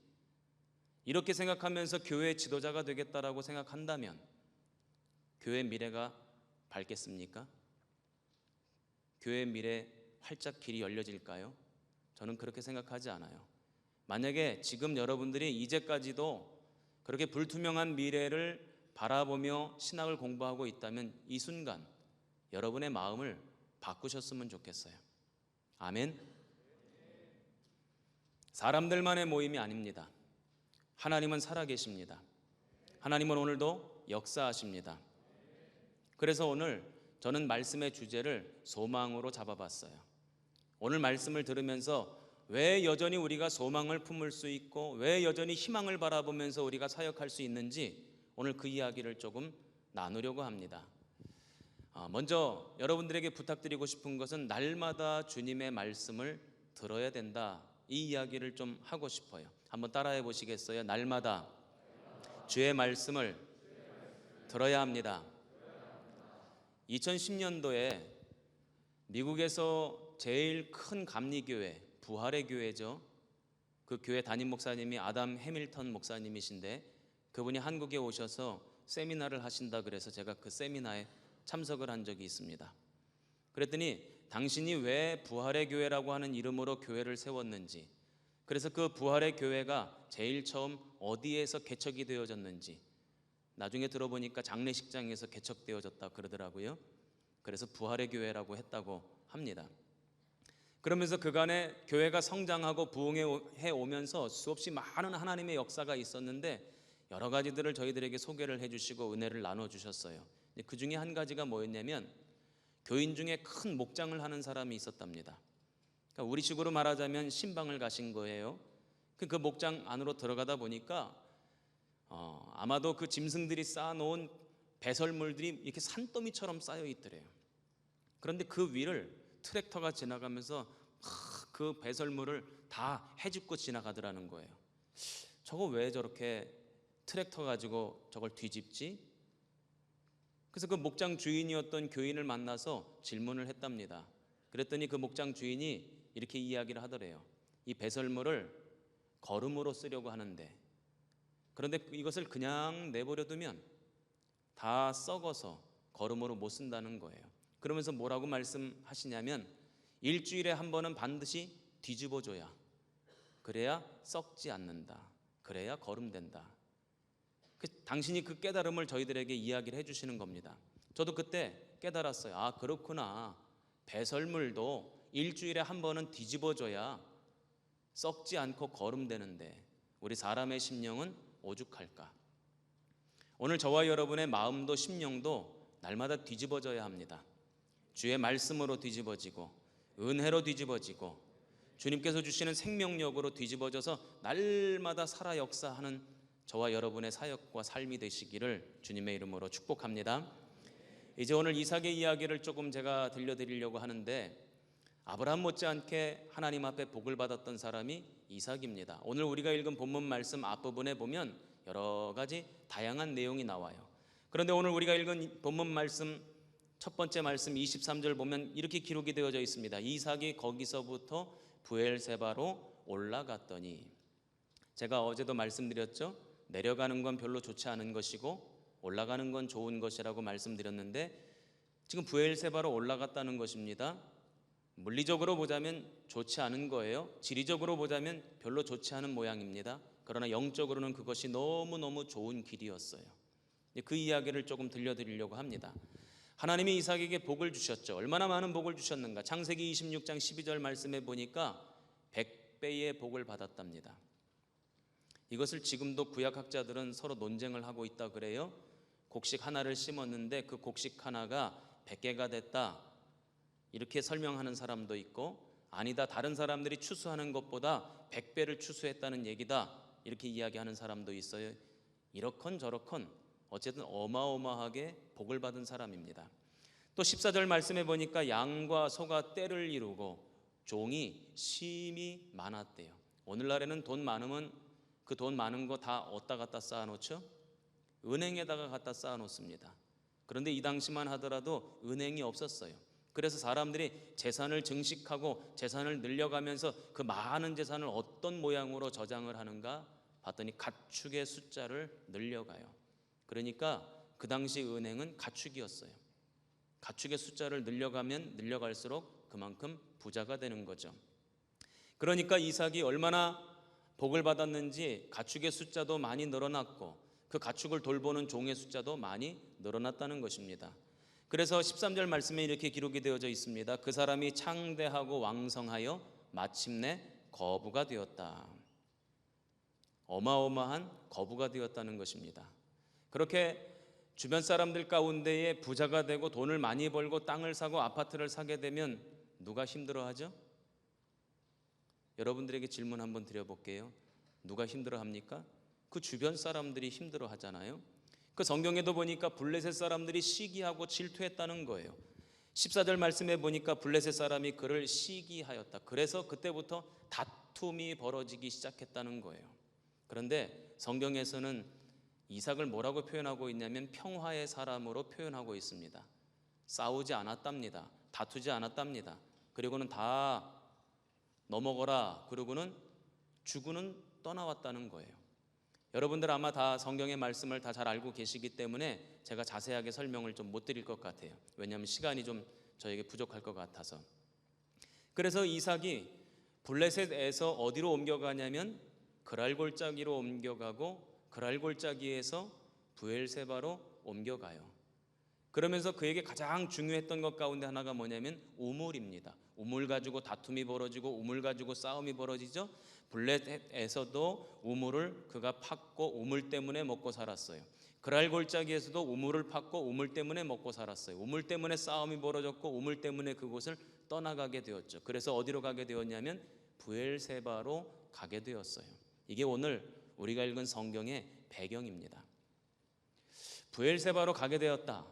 이렇게 생각하면서 교회의 지도자가 되겠다라고 생각한다면 교회의 미래가 밝겠습니까? 교회의 미래 활짝 길이 열려질까요? 저는 그렇게 생각하지 않아요. 만약에 지금 여러분들이 이제까지도 그렇게 불투명한 미래를 바라보며 신학을 공부하고 있다면 이 순간 여러분의 마음을 바꾸셨으면 좋겠어요. 아멘. 사람들만의 모임이 아닙니다. 하나님은 살아계십니다. 하나님은 오늘도 역사하십니다. 그래서 오늘 저는 말씀의 주제를 소망으로 잡아봤어요. 오늘 말씀을 들으면서 왜 여전히 우리가 소망을 품을 수 있고 왜 여전히 희망을 바라보면서 우리가 사역할 수 있는지 오늘 그 이야기를 조금 나누려고 합니다. 먼저 여러분들에게 부탁드리고 싶은 것은 날마다 주님의 말씀을 들어야 된다, 이 이야기를 좀 하고 싶어요. 한번 따라해 보시겠어요? 날마다 주의 말씀을 들어야 합니다. 2010년도에 미국에서 제일 큰 감리교회, 부활의 교회죠. 그 교회 담임 목사님이 아담 해밀턴 목사님이신데 그분이 한국에 오셔서 세미나를 하신다 그래서 제가 그 세미나에 참석을 한 적이 있습니다. 그랬더니 당신이 왜 부활의 교회라고 하는 이름으로 교회를 세웠는지, 그래서 그 부활의 교회가 제일 처음 어디에서 개척이 되어졌는지, 나중에 들어보니까 장례식장에서 개척되어졌다 그러더라고요. 그래서 부활의 교회라고 했다고 합니다. 그러면서 그간에 교회가 성장하고 부흥해 오면서 수없이 많은 하나님의 역사가 있었는데 여러 가지들을 저희들에게 소개를 해주시고 은혜를 나눠주셨어요. 그 중에 한 가지가 뭐였냐면 교인 중에 큰 목장을 하는 사람이 있었답니다. 그러니까 우리식으로 말하자면 신방을 가신 거예요. 그 목장 안으로 들어가다 보니까 아마도 그 짐승들이 쌓아놓은 배설물들이 이렇게 산더미처럼 쌓여 있더래요. 그런데 그 위를 트랙터가 지나가면서 그 배설물을 다 헤집고 지나가더라는 거예요. 저거 왜 저렇게 트랙터 가지고 저걸 뒤집지? 그래서 그 목장 주인이었던 교인을 만나서 질문을 했답니다. 그랬더니 그 목장 주인이 이렇게 이야기를 하더래요. 이 배설물을 거름으로 쓰려고 하는데, 그런데 이것을 그냥 내버려 두면 다 썩어서 거름으로 못 쓴다는 거예요. 그러면서 뭐라고 말씀하시냐면 일주일에 한 번은 반드시 뒤집어줘야, 그래야 썩지 않는다, 그래야 거름된다. 당신이 그 깨달음을 저희들에게 이야기를 해주시는 겁니다. 저도 그때 깨달았어요. 아 그렇구나, 배설물도 일주일에 한 번은 뒤집어줘야 썩지 않고 거름되는데 우리 사람의 심령은 오죽할까. 오늘 저와 여러분의 마음도 심령도 날마다 뒤집어져야 합니다. 주의 말씀으로 뒤집어지고 은혜로 뒤집어지고 주님께서 주시는 생명력으로 뒤집어져서 날마다 살아 역사하는 저와 여러분의 사역과 삶이 되시기를 주님의 이름으로 축복합니다. 이제 오늘 이삭의 이야기를 조금 제가 들려드리려고 하는데, 아브라함 못지않게 하나님 앞에 복을 받았던 사람이 이삭입니다. 오늘 우리가 읽은 본문 말씀 앞부분에 보면 여러 가지 다양한 내용이 나와요. 그런데 오늘 우리가 읽은 본문 말씀 첫 번째 말씀 23절 보면 이렇게 기록이 되어져 있습니다. 이삭이 거기서부터 브엘세바로 올라갔더니, 제가 어제도 말씀드렸죠. 내려가는 건 별로 좋지 않은 것이고 올라가는 건 좋은 것이라고 말씀드렸는데 지금 브엘세바로 올라갔다는 것입니다. 물리적으로 보자면 좋지 않은 거예요. 지리적으로 보자면 별로 좋지 않은 모양입니다. 그러나 영적으로는 그것이 너무너무 좋은 길이었어요. 그 이야기를 조금 들려드리려고 합니다. 하나님이 이삭에게 복을 주셨죠. 얼마나 많은 복을 주셨는가. 창세기 26장 12절 말씀에 보니까 100배의 복을 받았답니다. 이것을 지금도 구약학자들은 서로 논쟁을 하고 있다 그래요. 곡식 하나를 심었는데 그 곡식 하나가 100개가 됐다, 이렇게 설명하는 사람도 있고, 아니다, 다른 사람들이 추수하는 것보다 100배를 추수했다는 얘기다, 이렇게 이야기하는 사람도 있어요. 이렇건 저렇건 어쨌든 어마어마하게 복을 받은 사람입니다. 또 14절 말씀해 보니까 양과 소가 떼를 이루고 종이 심히 많았대요. 오늘날에는 돈 많으면 그 돈 많은 거 다 어디다 갖다 쌓아놓죠? 은행에다가 갖다 쌓아놓습니다. 그런데 이 당시만 하더라도 은행이 없었어요. 그래서 사람들이 재산을 증식하고 재산을 늘려가면서 그 많은 재산을 어떤 모양으로 저장을 하는가 봤더니 가축의 숫자를 늘려가요. 그러니까 그 당시 은행은 가축이었어요. 가축의 숫자를 늘려가면 늘려갈수록 그만큼 부자가 되는 거죠. 그러니까 이삭이 얼마나 복을 받았는지 가축의 숫자도 많이 늘어났고 그 가축을 돌보는 종의 숫자도 많이 늘어났다는 것입니다. 그래서 13절 말씀에 이렇게 기록이 되어져 있습니다. 그 사람이 창대하고 왕성하여 마침내 거부가 되었다. 어마어마한 거부가 되었다는 것입니다. 그렇게 주변 사람들 가운데에 부자가 되고 돈을 많이 벌고 땅을 사고 아파트를 사게 되면 누가 힘들어하죠? 여러분들에게 질문 한번 드려볼게요. 누가 힘들어합니까? 그 주변 사람들이 힘들어하잖아요. 그 성경에도 보니까 블레셋 사람들이 시기하고 질투했다는 거예요. 14절 말씀에 보니까 블레셋 사람이 그를 시기하였다. 그래서 그때부터 다툼이 벌어지기 시작했다는 거예요. 그런데 성경에서는 이삭을 뭐라고 표현하고 있냐면 평화의 사람으로 표현하고 있습니다. 싸우지 않았답니다. 다투지 않았답니다. 그리고는 다 넘어거라. 그리고는 죽고는 떠나왔다는 거예요. 여러분들 아마 다 성경의 말씀을 다 잘 알고 계시기 때문에 제가 자세하게 설명을 좀 못 드릴 것 같아요. 왜냐하면 시간이 좀 저에게 부족할 것 같아서. 그래서 이삭이 블레셋에서 어디로 옮겨가냐면 그랄골짜기로 옮겨가고 그랄골짜기에서 브엘세바로 옮겨가요. 그러면서 그에게 가장 중요했던 것 가운데 하나가 뭐냐면 우물입니다. 우물 가지고 다툼이 벌어지고 우물 가지고 싸움이 벌어지죠. 블레셋에서도 우물을 그가 팠고 우물 때문에 먹고 살았어요. 그랄골짜기에서도 우물을 팠고 우물 때문에 먹고 살았어요. 우물 때문에 싸움이 벌어졌고 우물 때문에 그곳을 떠나가게 되었죠. 그래서 어디로 가게 되었냐면 브엘세바로 가게 되었어요. 이게 오늘 우리가 읽은 성경의 배경입니다. 브엘세바로 가게 되었다.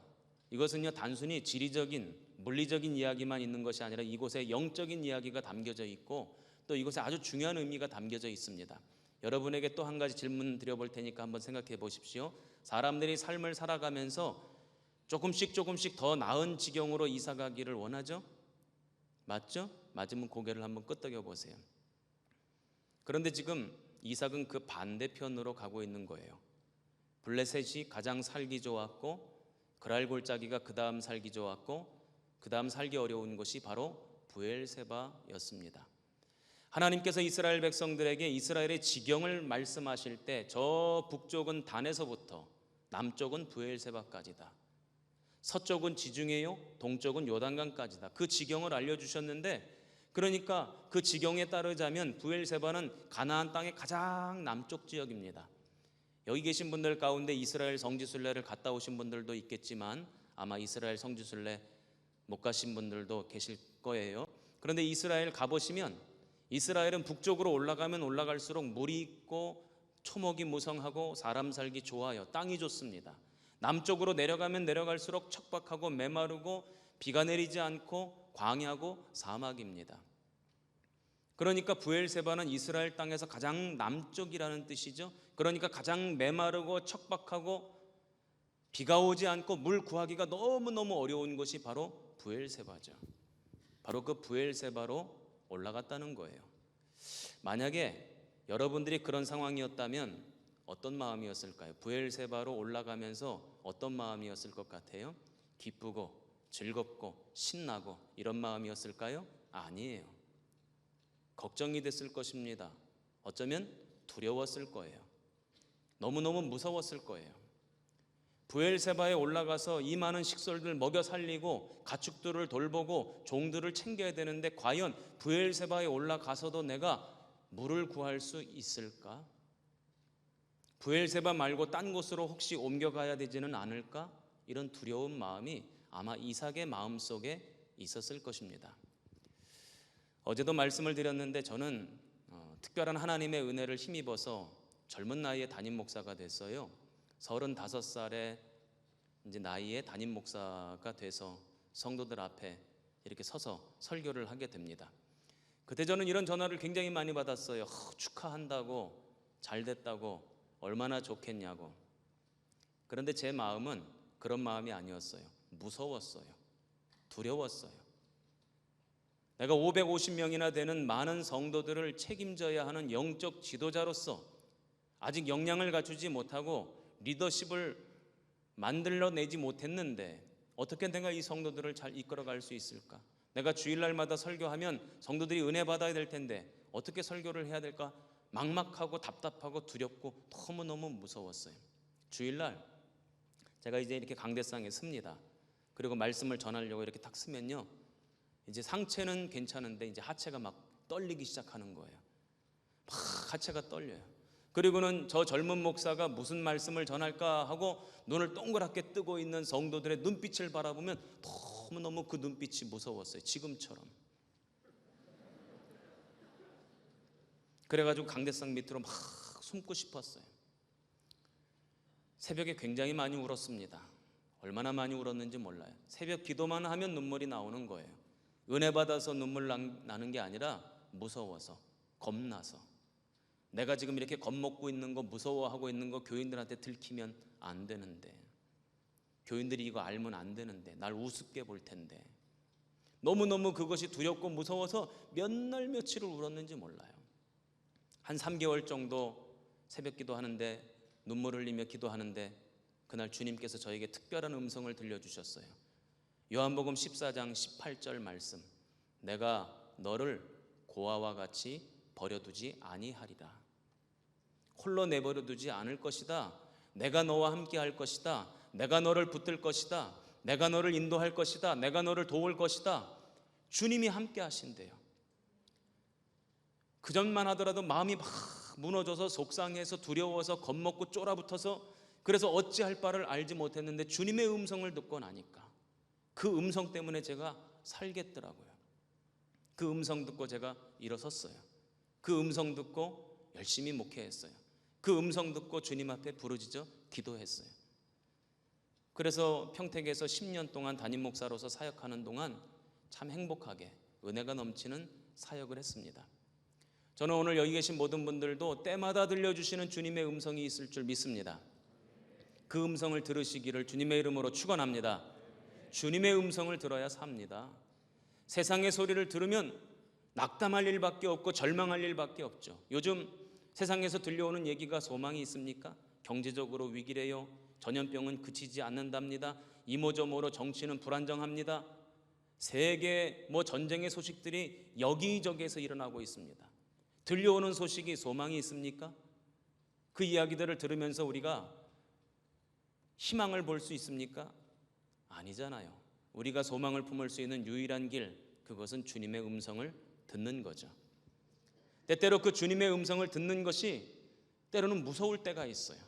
이것은요 단순히 지리적인 물리적인 이야기만 있는 것이 아니라 이곳에 영적인 이야기가 담겨져 있고 또 이곳에 아주 중요한 의미가 담겨져 있습니다. 여러분에게 또 한 가지 질문 드려볼 테니까 한번 생각해 보십시오. 사람들이 삶을 살아가면서 조금씩 더 나은 지경으로 이사가기를 원하죠? 맞죠? 맞으면 고개를 한번 끄덕여 보세요. 그런데 지금 이삭은 그 반대편으로 가고 있는 거예요. 블레셋이 가장 살기 좋았고 그랄골짜기가 그 다음 살기 좋았고 그 다음 살기 어려운 곳이 바로 브엘세바였습니다. 하나님께서 이스라엘 백성들에게 이스라엘의 지경을 말씀하실 때 저 북쪽은 단에서부터 남쪽은 브엘세바까지다. 서쪽은 지중해요, 동쪽은 요단강까지다. 그 지경을 알려주셨는데 그러니까 그 지경에 따르자면 브엘세바는 가나안 땅의 가장 남쪽 지역입니다. 여기 계신 분들 가운데 이스라엘 성지순례를 갔다 오신 분들도 있겠지만 아마 이스라엘 성지순례 못 가신 분들도 계실 거예요. 그런데 이스라엘 가보시면 이스라엘은 북쪽으로 올라가면 올라갈수록 물이 있고 초목이 무성하고 사람 살기 좋아요. 땅이 좋습니다. 남쪽으로 내려가면 내려갈수록 척박하고 메마르고 비가 내리지 않고 광야고 사막입니다. 그러니까 브엘세바는 이스라엘 땅에서 가장 남쪽이라는 뜻이죠. 그러니까 가장 메마르고 척박하고 비가 오지 않고 물 구하기가 너무너무 어려운 곳이 바로 브엘세바죠. 바로 그 브엘세바로 올라갔다는 거예요. 만약에 여러분들이 그런 상황이었다면 어떤 마음이었을까요? 브엘세바로 올라가면서 어떤 마음이었을 것 같아요? 기쁘고 즐겁고 신나고 이런 마음이었을까요? 아니에요. 걱정이 됐을 것입니다. 어쩌면 두려웠을 거예요. 너무너무 무서웠을 거예요. 브엘세바에 올라가서 이 많은 식솔들 먹여 살리고 가축들을 돌보고 종들을 챙겨야 되는데 과연 브엘세바에 올라가서도 내가 물을 구할 수 있을까? 브엘세바 말고 딴 곳으로 혹시 옮겨가야 되지는 않을까? 이런 두려운 마음이 아마 이삭의 마음속에 있었을 것입니다. 어제도 말씀을 드렸는데 저는 특별한 하나님의 은혜를 힘입어서 젊은 나이에 담임 목사가 됐어요. 35살의 이제 나이에 담임 목사가 돼서 성도들 앞에 이렇게 서서 설교를 하게 됩니다. 그때 저는 이런 전화를 굉장히 많이 받았어요. 축하한다고, 잘 됐다고, 얼마나 좋겠냐고. 그런데 제 마음은 그런 마음이 아니었어요. 무서웠어요. 두려웠어요. 내가 550명이나 되는 많은 성도들을 책임져야 하는 영적 지도자로서 아직 역량을 갖추지 못하고 리더십을 만들어내지 못했는데 어떻게 내가 이 성도들을 잘 이끌어갈 수 있을까? 내가 주일날마다 설교하면 성도들이 은혜 받아야 될 텐데 어떻게 설교를 해야 될까? 막막하고 답답하고 두렵고 너무너무 무서웠어요. 주일날 제가 이제 이렇게 강대상에 섭니다. 그리고 말씀을 전하려고 이렇게 딱 서면요, 이제 상체는 괜찮은데 이제 하체가 막 떨리기 시작하는 거예요. 막 하체가 떨려요. 그리고는 저 젊은 목사가 무슨 말씀을 전할까 하고 눈을 동그랗게 뜨고 있는 성도들의 눈빛을 바라보면 너무너무 그 눈빛이 무서웠어요. 지금처럼. 그래가지고 강대상 밑으로 막 숨고 싶었어요. 새벽에 굉장히 많이 울었습니다. 얼마나 많이 울었는지 몰라요. 새벽 기도만 하면 눈물이 나오는 거예요. 은혜 받아서 눈물 나는 게 아니라 무서워서, 겁나서. 내가 지금 이렇게 겁먹고 있는 거, 무서워하고 있는 거 교인들한테 들키면 안 되는데, 교인들이 이거 알면 안 되는데, 날 우습게 볼 텐데, 너무너무 그것이 두렵고 무서워서 몇 날 며칠을 울었는지 몰라요. 한 3개월 정도 새벽 기도하는데, 눈물 흘리며 기도하는데 그날 주님께서 저에게 특별한 음성을 들려주셨어요. 요한복음 14장 18절 말씀, 내가 너를 고아와 같이 버려두지 아니하리라. 홀로 내버려두지 않을 것이다. 내가 너와 함께 할 것이다. 내가 너를 붙들 것이다. 내가 너를 인도할 것이다. 내가 너를 도울 것이다. 주님이 함께 하신대요. 그 전만 하더라도 마음이 막 무너져서 속상해서 두려워서 겁먹고 쫄아붙어서 그래서 어찌할 바를 알지 못했는데 주님의 음성을 듣고 나니까 그 음성 때문에 제가 살겠더라고요. 그 음성 듣고 제가 일어섰어요. 그 음성 듣고 열심히 목회했어요. 그 음성 듣고 주님 앞에 부르짖어 기도했어요. 그래서 평택에서 10년 동안 담임 목사로서 사역하는 동안 참 행복하게 은혜가 넘치는 사역을 했습니다. 저는 오늘 여기 계신 모든 분들도 때마다 들려주시는 주님의 음성이 있을 줄 믿습니다. 그 음성을 들으시기를 주님의 이름으로 축원합니다. 주님의 음성을 들어야 삽니다. 세상의 소리를 들으면 낙담할 일밖에 없고 절망할 일밖에 없죠. 요즘 세상에서 들려오는 얘기가 소망이 있습니까? 경제적으로 위기래요. 전염병은 그치지 않는답니다. 이모저모로 정치는 불안정합니다. 세계 전쟁의 소식들이 여기저기에서 일어나고 있습니다. 들려오는 소식이 소망이 있습니까? 그 이야기들을 들으면서 우리가 희망을 볼 수 있습니까? 아니잖아요. 우리가 소망을 품을 수 있는 유일한 길, 그것은 주님의 음성을 듣는 거죠. 때때로 그 주님의 음성을 듣는 것이 때로는 무서울 때가 있어요.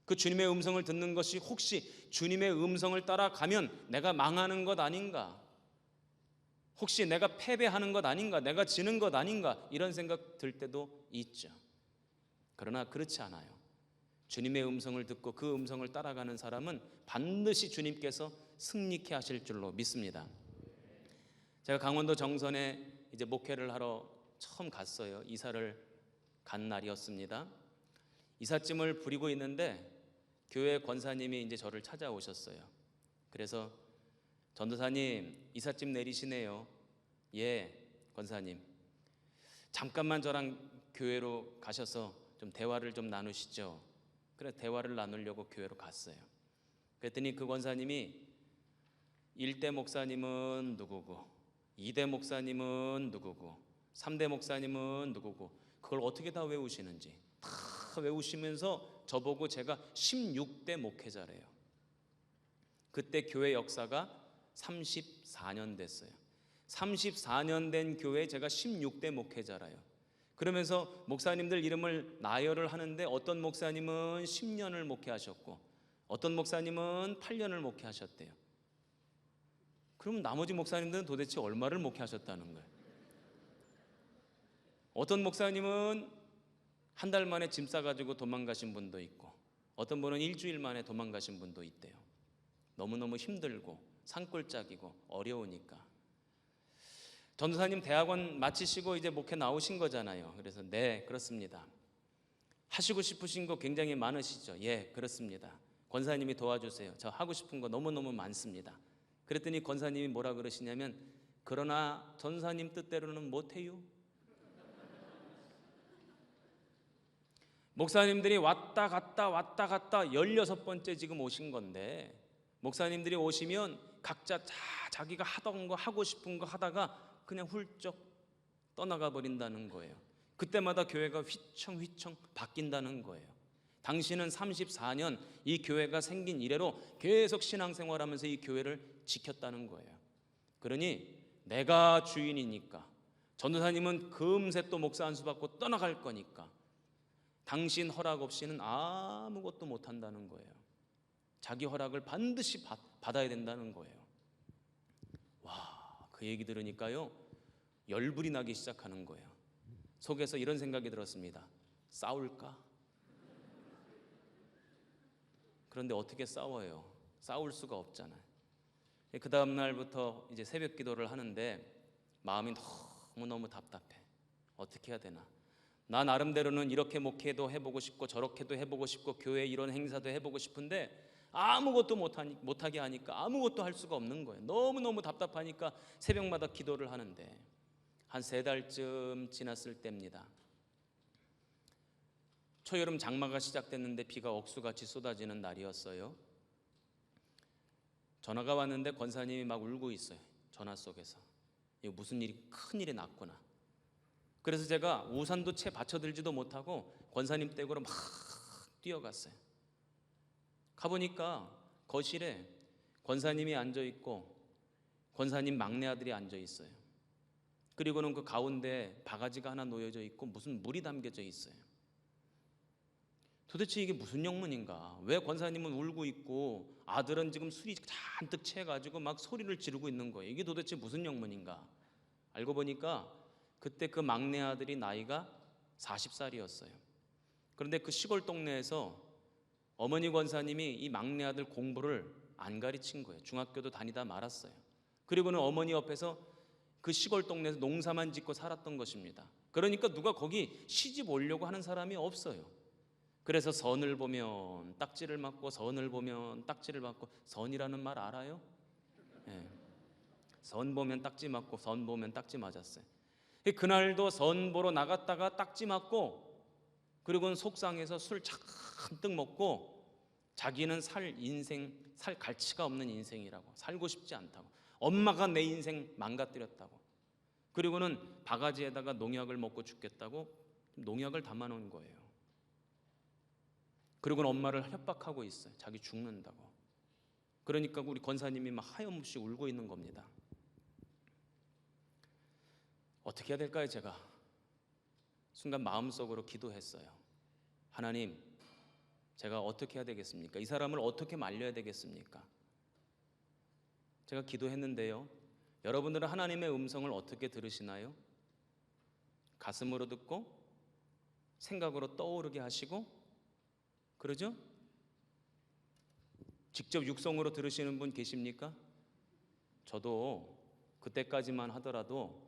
그 주님의 음성을 듣는 것이 혹시 주님의 음성을 따라가면 내가 망하는 것 아닌가? 혹시 내가 패배하는 것 아닌가? 내가 지는 것 아닌가? 이런 생각 들 때도 있죠. 그러나 그렇지 않아요. 주님의 음성을 듣고 그 음성을 따라가는 사람은 반드시 주님께서 승리케 하실 줄로 믿습니다. 제가 강원도 정선에 이제 목회를 하러 처음 갔어요. 이사를 간 날이었습니다. 이삿짐을 부리고 있는데 교회 권사님이 이제 저를 찾아오셨어요. 그래서 전도사님, 이삿짐 내리시네요. 예, 권사님. 잠깐만 저랑 교회로 가셔서 좀 대화를 좀 나누시죠. 그래 대화를 나누려고 교회로 갔어요. 그랬더니 그 권사님이 1대 목사님은 누구고 2대 목사님은 누구고 3대 목사님은 누구고 그걸 어떻게 다 외우시는지 다 외우시면서 저보고 제가 16대 목회자래요. 그때 교회 역사가 34년 됐어요. 34년 된 교회에 제가 16대 목회자라요. 그러면서 목사님들 이름을 나열을 하는데 어떤 목사님은 10년을 목회하셨고 어떤 목사님은 8년을 목회하셨대요. 그럼 나머지 목사님들은 도대체 얼마를 목회하셨다는 거예요? 어떤 목사님은 한 달 만에 짐 싸가지고 도망가신 분도 있고 어떤 분은 일주일 만에 도망가신 분도 있대요. 너무너무 힘들고 산골짜기고 어려우니까. 전도사님 대학원 마치시고 이제 목회 나오신 거잖아요. 그래서 네, 그렇습니다. 하시고 싶으신 거 굉장히 많으시죠? 예, 그렇습니다. 권사님이 도와주세요. 저 하고 싶은 거 너무너무 많습니다. 그랬더니 권사님이 뭐라 그러시냐면 그러나 전사님 뜻대로는 못해요. 목사님들이 왔다 갔다 16번째 지금 오신 건데 목사님들이 오시면 각자 자기가 하던 거 하고 싶은 거 하다가 그냥 훌쩍 떠나가 버린다는 거예요. 그때마다 교회가 휘청휘청 바뀐다는 거예요. 당신은 34년 이 교회가 생긴 이래로 계속 신앙생활하면서 이 교회를 지켰다는 거예요. 그러니 내가 주인이니까 전도사님은 금세 또 목사 안수 받고 떠나갈 거니까 당신 허락 없이는 아무것도 못한다는 거예요. 자기 허락을 반드시 받아야 된다는 거예요. 와, 그 얘기 들으니까요 열불이 나기 시작하는 거예요. 속에서 이런 생각이 들었습니다. 싸울까? 그런데 어떻게 싸워요? 싸울 수가 없잖아요. 그 다음 날부터 이제 새벽 기도를 하는데 마음이 너무너무 답답해. 어떻게 해야 되나? 나 나름대로는 이렇게 목회도 해보고 싶고 저렇게도 해보고 싶고 교회 이런 행사도 해보고 싶은데 아무것도 못하게 하니까 아무것도 할 수가 없는 거예요. 너무너무 답답하니까 새벽마다 기도를 하는데 한 3달쯤 지났을 때입니다. 초여름 장마가 시작됐는데 비가 억수같이 쏟아지는 날이었어요. 전화가 왔는데 권사님이 막 울고 있어요. 전화 속에서. 이거 무슨 일이 큰일이 났구나. 그래서 제가 우산도 채 받쳐들지도 못하고 권사님 댁으로 막 뛰어갔어요. 가보니까 거실에 권사님이 앉아있고 권사님 막내 아들이 앉아있어요. 그리고는 그 가운데 바가지가 하나 놓여져 있고 무슨 물이 담겨져 있어요. 도대체 이게 무슨 영문인가? 왜 권사님은 울고 있고 아들은 지금 술이 잔뜩 취해가지고 막 소리를 지르고 있는 거예요. 이게 도대체 무슨 영문인가? 알고 보니까 그때 그 막내 아들이 나이가 40살이었어요. 그런데 그 시골 동네에서 어머니 권사님이 이 막내 아들 공부를 안 가르친 거예요. 중학교도 다니다 말았어요. 그리고는 어머니 옆에서 그 시골 동네에서 농사만 짓고 살았던 것입니다. 그러니까 누가 거기 시집 오려고 하는 사람이 없어요. 그래서 선을 보면 딱지를 맞고 선을 보면 딱지를 맞고 선이라는 말 알아요? 네. 선 보면 딱지 맞고 선 보면 딱지 맞았어요. 그날도 선 보러 나갔다가 딱지 맞고 그리고는 속상해서 술 잔뜩 먹고 자기는 살 가치가 없는 인생이라고 살고 싶지 않다고 엄마가 내 인생 망가뜨렸다고 그리고는 바가지에다가 농약을 먹고 죽겠다고 농약을 담아놓은 거예요. 그리고는 엄마를 협박하고 있어요. 자기 죽는다고. 그러니까 우리 권사님이 막 하염없이 울고 있는 겁니다. 어떻게 해야 될까요? 제가 순간 마음속으로 기도했어요. 하나님, 제가 어떻게 해야 되겠습니까? 이 사람을 어떻게 말려야 되겠습니까? 제가 기도했는데요. 여러분들은 하나님의 음성을 어떻게 들으시나요? 가슴으로 듣고 생각으로 떠오르게 하시고 그러죠? 직접 육성으로 들으시는 분 계십니까? 저도 그때까지만 하더라도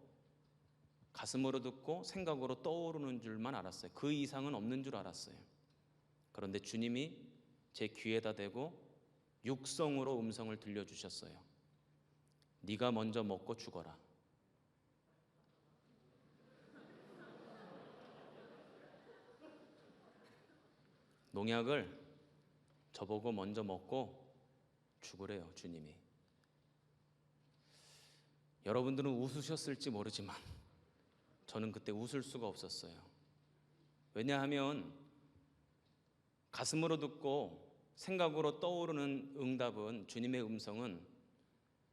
가슴으로 듣고 생각으로 떠오르는 줄만 알았어요. 그 이상은 없는 줄 알았어요. 그런데 주님이 제 귀에다 대고 육성으로 음성을 들려주셨어요. 네가 먼저 먹고 죽어라. 농약을 저보고 먼저 먹고 죽으래요, 주님이. 여러분들은 웃으셨을지 모르지만 저는 그때 웃을 수가 없었어요. 왜냐하면 가슴으로 듣고 생각으로 떠오르는 응답은 주님의 음성은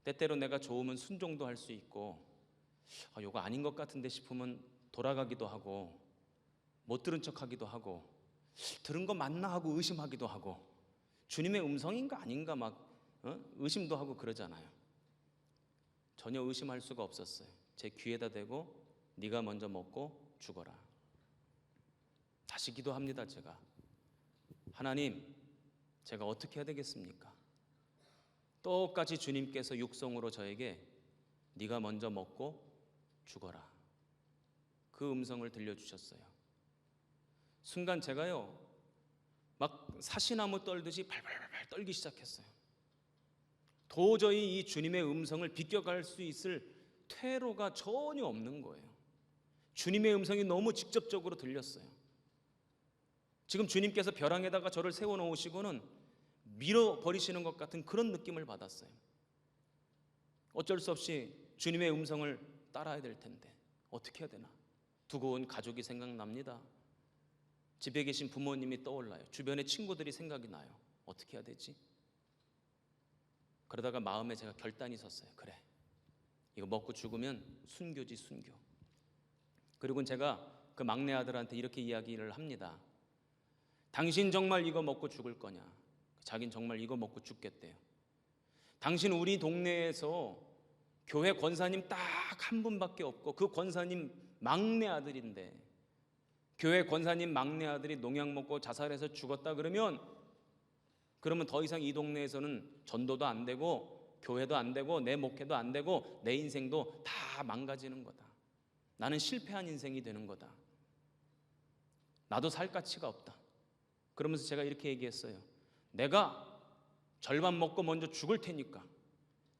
때때로 내가 좋으면 순종도 할 수 있고 이거 아닌 것 같은데 싶으면 돌아가기도 하고 못 들은 척하기도 하고 들은 거 맞나 하고 의심하기도 하고 주님의 음성인가 아닌가 막 의심도 하고 그러잖아요. 전혀 의심할 수가 없었어요. 제 귀에다 대고 네가 먼저 먹고 죽어라. 다시 기도합니다. 제가 하나님, 제가 어떻게 해야 되겠습니까? 똑같이 주님께서 육성으로 저에게 네가 먼저 먹고 죽어라. 그 음성을 들려주셨어요. 순간 제가요 막 사시나무 떨듯이 발발발 떨기 시작했어요. 도저히 이 주님의 음성을 비껴갈 수 있을 퇴로가 전혀 없는 거예요. 주님의 음성이 너무 직접적으로 들렸어요. 지금 주님께서 벼랑에다가 저를 세워놓으시고는 밀어버리시는 것 같은 그런 느낌을 받았어요. 어쩔 수 없이 주님의 음성을 따라야 될 텐데 어떻게 해야 되나. 두고 온 가족이 생각납니다. 집에 계신 부모님이 떠올라요. 주변의 친구들이 생각이 나요. 어떻게 해야 되지? 그러다가 마음에 제가 결단이 섰어요. 그래, 이거 먹고 죽으면 순교지, 순교. 그리고 제가 그 막내 아들한테 이렇게 이야기를 합니다. 당신 정말 이거 먹고 죽을 거냐? 자긴 정말 이거 먹고 죽겠대요. 당신 우리 동네에서 교회 권사님 딱 한 분밖에 없고 그 권사님 막내 아들인데, 교회 권사님 막내 아들이 농약 먹고 자살해서 죽었다 그러면 더 이상 이 동네에서는 전도도 안 되고 교회도 안 되고 내 목회도 안 되고 내 인생도 다 망가지는 거다. 나는 실패한 인생이 되는 거다. 나도 살 가치가 없다. 그러면서 제가 이렇게 얘기했어요. 내가 절반 먹고 먼저 죽을 테니까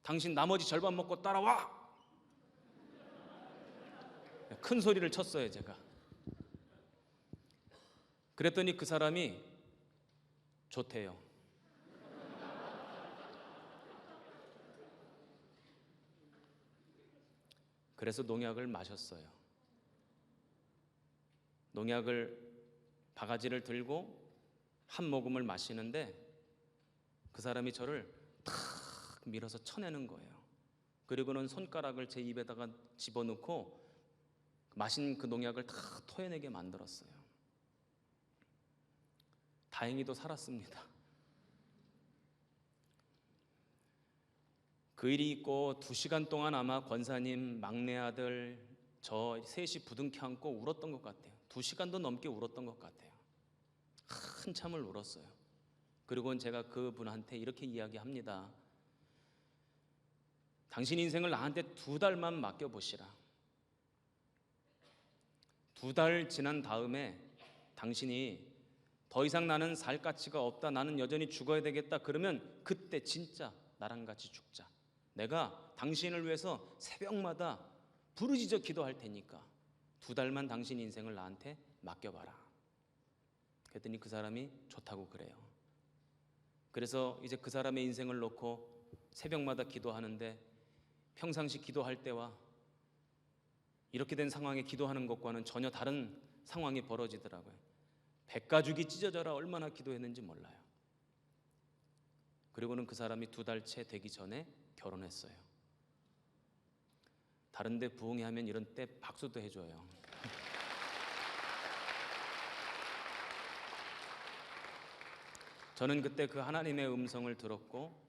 당신 나머지 절반 먹고 따라와. 큰 소리를 쳤어요, 제가. 그랬더니 그 사람이 좋대요. 그래서 농약을 마셨어요. 농약을 바가지를 들고 한 모금을 마시는데 그 사람이 저를 탁 밀어서 쳐내는 거예요. 그리고는 손가락을 제 입에다가 집어넣고 마신 그 농약을 다 토해내게 만들었어요. 다행히도 살았습니다. 그 일이 있고 2시간 동안 아마 권사님 막내 아들 저 셋이 부둥켜 안고 울었던 것 같아요. 2시간도 넘게 울었던 것 같아요. 한참을 울었어요. 그리고는 제가 그분한테 이렇게 이야기합니다. 당신 인생을 나한테 2달만 맡겨보시라. 2달 지난 다음에 당신이 더 이상 나는 살 가치가 없다, 나는 여전히 죽어야 되겠다 그러면 그때 진짜 나랑 같이 죽자. 내가 당신을 위해서 새벽마다 부르짖어 기도할 테니까 2달만 당신 인생을 나한테 맡겨봐라. 그랬더니 그 사람이 좋다고 그래요. 그래서 이제 그 사람의 인생을 놓고 새벽마다 기도하는데 평상시 기도할 때와 이렇게 된 상황에 기도하는 것과는 전혀 다른 상황이 벌어지더라고요. 백가죽이 찢어져라 얼마나 기도했는지 몰라요. 그리고는 그 사람이 2달째 되기 전에 결혼했어요. 다른 데 부흥회 하면 이런 때 박수도 해줘요. 저는 그때 그 하나님의 음성을 들었고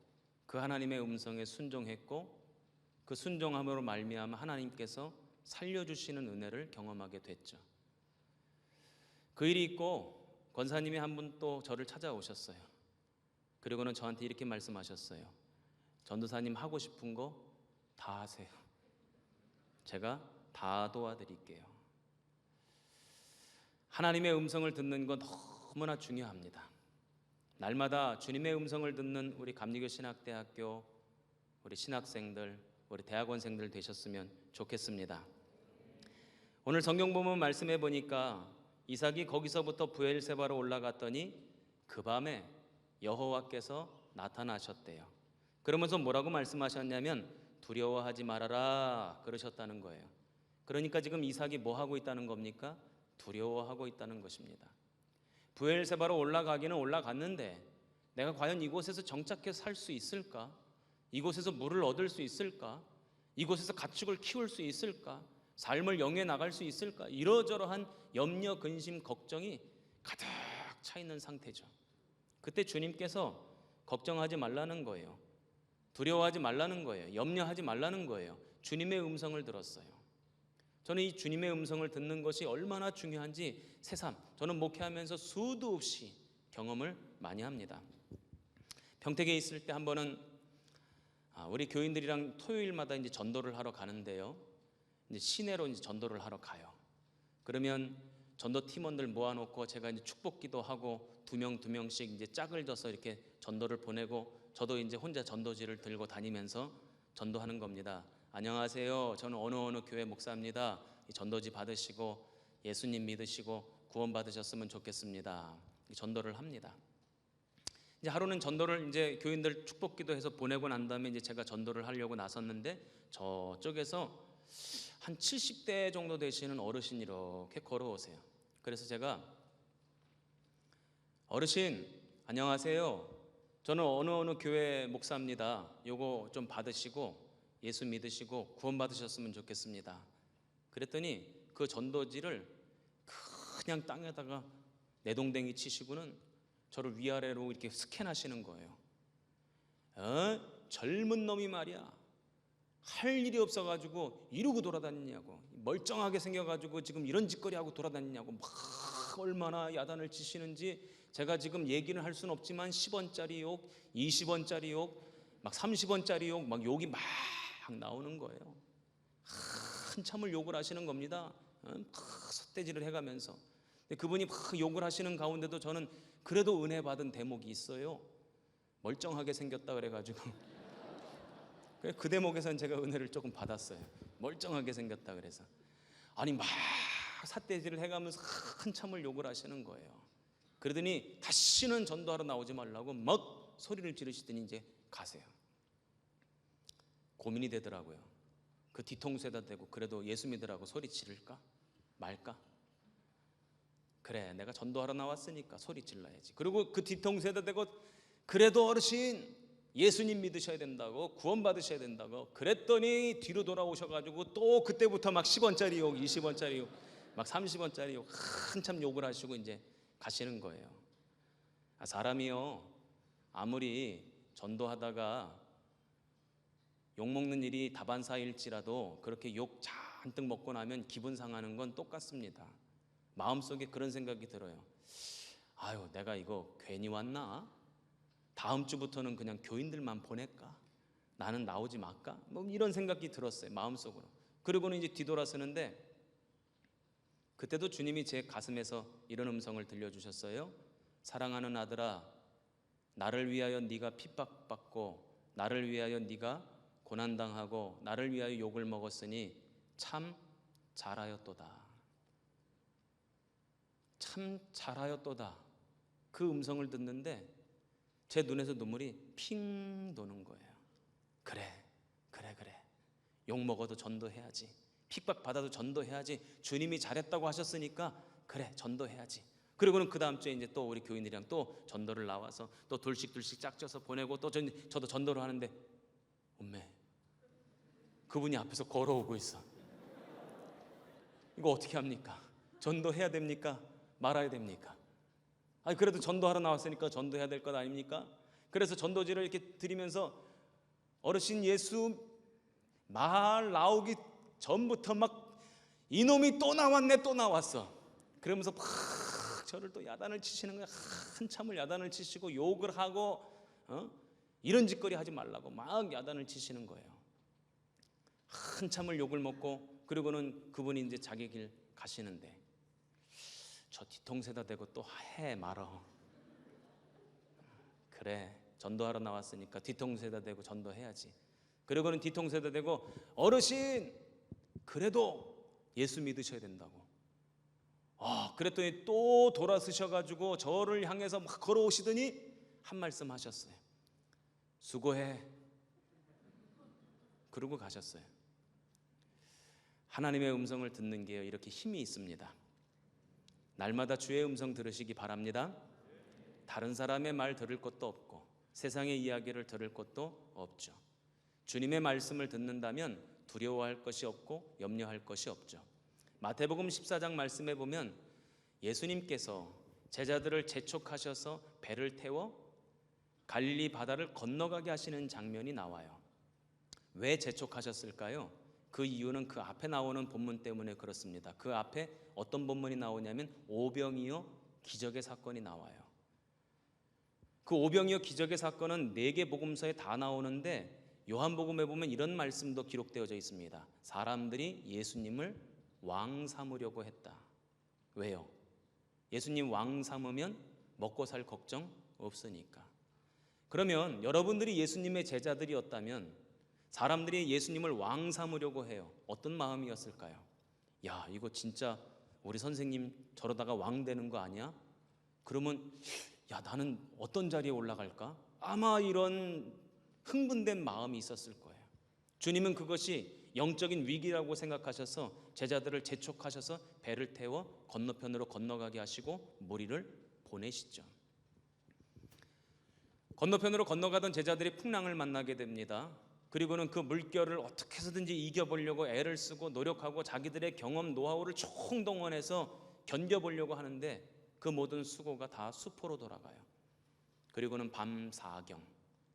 그 하나님의 음성에 순종했고 그 순종함으로 말미암아 하나님께서 살려주시는 은혜를 경험하게 됐죠. 그 일이 있고 권사님이 한 분 또 저를 찾아오셨어요. 그리고는 저한테 이렇게 말씀하셨어요. 전도사님 하고 싶은 거 다 하세요. 제가 다 도와드릴게요. 하나님의 음성을 듣는 건 너무나 중요합니다. 날마다 주님의 음성을 듣는 우리 감리교 신학대학교 우리 신학생들, 우리 대학원생들 되셨으면 좋겠습니다. 오늘 성경 보면 말씀해 보니까 이삭이 거기서부터 브엘세바로 올라갔더니 그 밤에 여호와께서 나타나셨대요. 그러면서 뭐라고 말씀하셨냐면 두려워하지 말아라 그러셨다는 거예요. 그러니까 지금 이삭이 뭐 하고 있다는 겁니까? 두려워하고 있다는 것입니다. 브엘세바로 올라가기는 올라갔는데 내가 과연 이곳에서 정착해서 살 수 있을까? 이곳에서 물을 얻을 수 있을까? 이곳에서 가축을 키울 수 있을까? 삶을 영위해 나갈 수 있을까? 이러저러한 염려, 근심, 걱정이 가득 차 있는 상태죠. 그때 주님께서 걱정하지 말라는 거예요. 두려워하지 말라는 거예요. 염려하지 말라는 거예요. 주님의 음성을 들었어요. 저는 이 주님의 음성을 듣는 것이 얼마나 중요한지 새삼 저는 목회하면서 수도 없이 경험을 많이 합니다. 평택에 있을 때 한 번은 우리 교인들이랑 토요일마다 이제 전도를 하러 가는데요. 이제 시내로 이제 전도를 하러 가요. 그러면 전도 팀원들 모아놓고 제가 이제 축복기도 하고 두 명씩 이제 짝을 져서 이렇게 전도를 보내고 저도 이제 혼자 전도지를 들고 다니면서 전도하는 겁니다. 안녕하세요. 저는 어느 교회 목사입니다. 이 전도지 받으시고 예수님 믿으시고 구원 받으셨으면 좋겠습니다. 전도를 합니다. 이제 하루는 전도를 이제 교인들 축복기도 해서 보내고 난 다음에 이제 제가 전도를 하려고 나섰는데 저쪽에서 한 70대 정도 되시는 어르신이 이렇게 걸어오세요. 그래서 제가 어르신 안녕하세요. 저는 어느 교회 목사입니다. 요거 좀 받으시고 예수 믿으시고 구원 받으셨으면 좋겠습니다. 그랬더니 그 전도지를 그냥 땅에다가 내동댕이 치시고는 저를 위아래로 이렇게 스캔하시는 거예요. 젊은 놈이 말이야 할 일이 없어가지고 이러고 돌아다니냐고, 멀쩡하게 생겨가지고 지금 이런 짓거리 하고 돌아다니냐고 막 얼마나 야단을 치시는지 제가 지금 얘기는 할 수는 없지만 10원짜리 욕, 20원짜리 욕, 막 30원짜리 욕, 막 욕이 막 나오는 거예요. 한참을 욕을 하시는 겁니다. 삿대질을 해가면서. 근데 그분이 막 욕을 하시는 가운데도 저는 그래도 은혜 받은 대목이 있어요. 멀쩡하게 생겼다 그래가지고 그 대목에서는 제가 은혜를 조금 받았어요. 멀쩡하게 생겼다 그래서. 아니 막 삿대질을 해가면서 한참을 욕을 하시는 거예요. 그러더니 다시는 전도하러 나오지 말라고 막 소리를 지르시더니 이제 가세요. 고민이 되더라고요. 그 뒤통수에다 대고 그래도 예수 믿으라고 소리 지를까 말까? 그래, 내가 전도하러 나왔으니까 소리 질러야지. 그리고 그 뒤통수에다 대고 그래도 어르신 예수님 믿으셔야 된다고, 구원 받으셔야 된다고. 그랬더니 뒤로 돌아오셔가지고 또 그때부터 막 10원짜리 욕, 20원짜리 욕, 막 30원짜리 욕 한참 욕을 하시고 이제 가시는 거예요. 사람이요 아무리 전도하다가 욕 먹는 일이 다반사일지라도 그렇게 욕 잔뜩 먹고 나면 기분 상하는 건 똑같습니다. 마음속에 그런 생각이 들어요. 아유, 내가 이거 괜히 왔나? 다음 주부터는 그냥 교인들만 보낼까? 나는 나오지 말까? 뭐 이런 생각이 들었어요, 마음속으로. 그리고는 이제 뒤돌아서는데 그때도 주님이 제 가슴에서 이런 음성을 들려주셨어요. 사랑하는 아들아, 나를 위하여 네가 핍박받고 나를 위하여 네가 고난당하고 나를 위하여 욕을 먹었으니 참 잘하였도다. 참 잘하였도다. 그 음성을 듣는데 제 눈에서 눈물이 핑 도는 거예요. 그래. 욕 먹어도 전도해야지. 핍박 받아도 전도해야지. 주님이 잘했다고 하셨으니까 그래, 전도해야지. 그리고는 그 다음 주에 이제 또 우리 교인들이랑 또 전도를 나와서 또 둘씩 짝져서 보내고 또 저도 전도를 하는데 엄매 그분이 앞에서 걸어오고 있어. 이거 어떻게 합니까? 전도해야 됩니까? 말아야 됩니까? 아니 그래도 전도하러 나왔으니까 전도해야 될 것 아닙니까? 그래서 전도지를 이렇게 드리면서 어르신 예수 말 나오기 전부터 막 이놈이 또 나왔네 또 나왔어. 그러면서 막 저를 또 야단을 치시는 거야. 한참을 야단을 치시고 욕을 하고 이런 짓거리 하지 말라고 막 야단을 치시는 거예요. 한참을 욕을 먹고 그리고는 그분이 이제 자기 길 가시는데 저 뒤통수에다 대고 또 해 말어. 그래, 전도하러 나왔으니까 뒤통수에다 대고 전도해야지. 그리고는 뒤통수에다 대고 어르신 그래도 예수 믿으셔야 된다고. 그랬더니 또 돌아서셔가지고 저를 향해서 막 걸어오시더니 한 말씀 하셨어요. 수고해. 그러고 가셨어요. 하나님의 음성을 듣는 게 이렇게 힘이 있습니다. 날마다 주의 음성 들으시기 바랍니다. 다른 사람의 말 들을 것도 없고 세상의 이야기를 들을 것도 없죠. 주님의 말씀을 듣는다면 두려워할 것이 없고 염려할 것이 없죠. 마태복음 14장 말씀에 보면 예수님께서 제자들을 재촉하셔서 배를 태워 갈릴리 바다를 건너가게 하시는 장면이 나와요. 왜 재촉하셨을까요? 그 이유는 그 앞에 나오는 본문 때문에 그렇습니다. 그 앞에 어떤 본문이 나오냐면 오병이어 기적의 사건이 나와요. 그 오병이어 기적의 사건은 4개 복음서에 다 나오는데 요한복음에 보면 이런 말씀도 기록되어져 있습니다. 사람들이 예수님을 왕 삼으려고 했다. 왜요? 예수님 왕 삼으면 먹고 살 걱정 없으니까. 그러면 여러분들이 예수님의 제자들이었다면 사람들이 예수님을 왕 삼으려고 해요. 어떤 마음이었을까요? 야, 이거 진짜 우리 선생님 저러다가 왕 되는 거 아니야? 그러면 야, 나는 어떤 자리에 올라갈까? 아마 이런 흥분된 마음이 있었을 거예요. 주님은 그것이 영적인 위기라고 생각하셔서 제자들을 재촉하셔서 배를 태워 건너편으로 건너가게 하시고 무리를 보내시죠. 건너편으로 건너가던 제자들이 풍랑을 만나게 됩니다. 그리고는 그 물결을 어떻게 해서든지 이겨보려고 애를 쓰고 노력하고 자기들의 경험 노하우를 총동원해서 견뎌보려고 하는데 그 모든 수고가 다 수포로 돌아가요. 그리고는 밤 사경,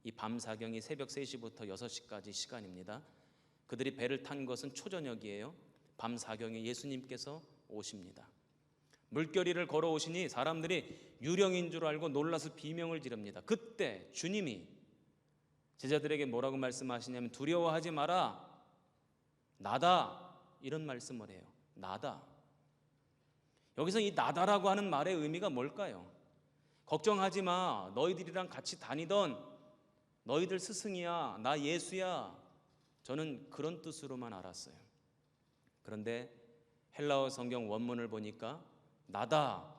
이 밤 사경이 새벽 3시부터 6시까지 시간입니다. 그들이 배를 탄 것은 초저녁이에요. 밤 사경에 예수님께서 오십니다. 물결위를 걸어오시니 사람들이 유령인 줄 알고 놀라서 비명을 지릅니다. 그때 주님이 제자들에게 뭐라고 말씀하시냐면 두려워하지 마라, 나다, 이런 말씀을 해요. 나다. 여기서 이 나다라고 하는 말의 의미가 뭘까요? 걱정하지 마, 너희들이랑 같이 다니던 너희들 스승이야, 나 예수야. 저는 그런 뜻으로만 알았어요. 그런데 헬라어 성경 원문을 보니까 나다,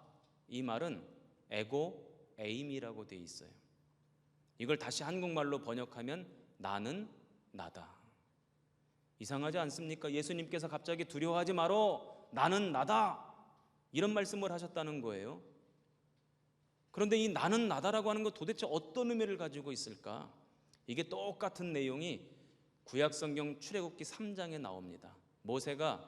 이 말은 에고 에임이라고 돼 있어요. 이걸 다시 한국말로 번역하면 나는 나다. 이상하지 않습니까? 예수님께서 갑자기 두려워하지 말어, 나는 나다, 이런 말씀을 하셨다는 거예요. 그런데 이 나는 나다라고 하는 것 도대체 어떤 의미를 가지고 있을까? 이게 똑같은 내용이 구약성경 출애굽기 3장에 나옵니다. 모세가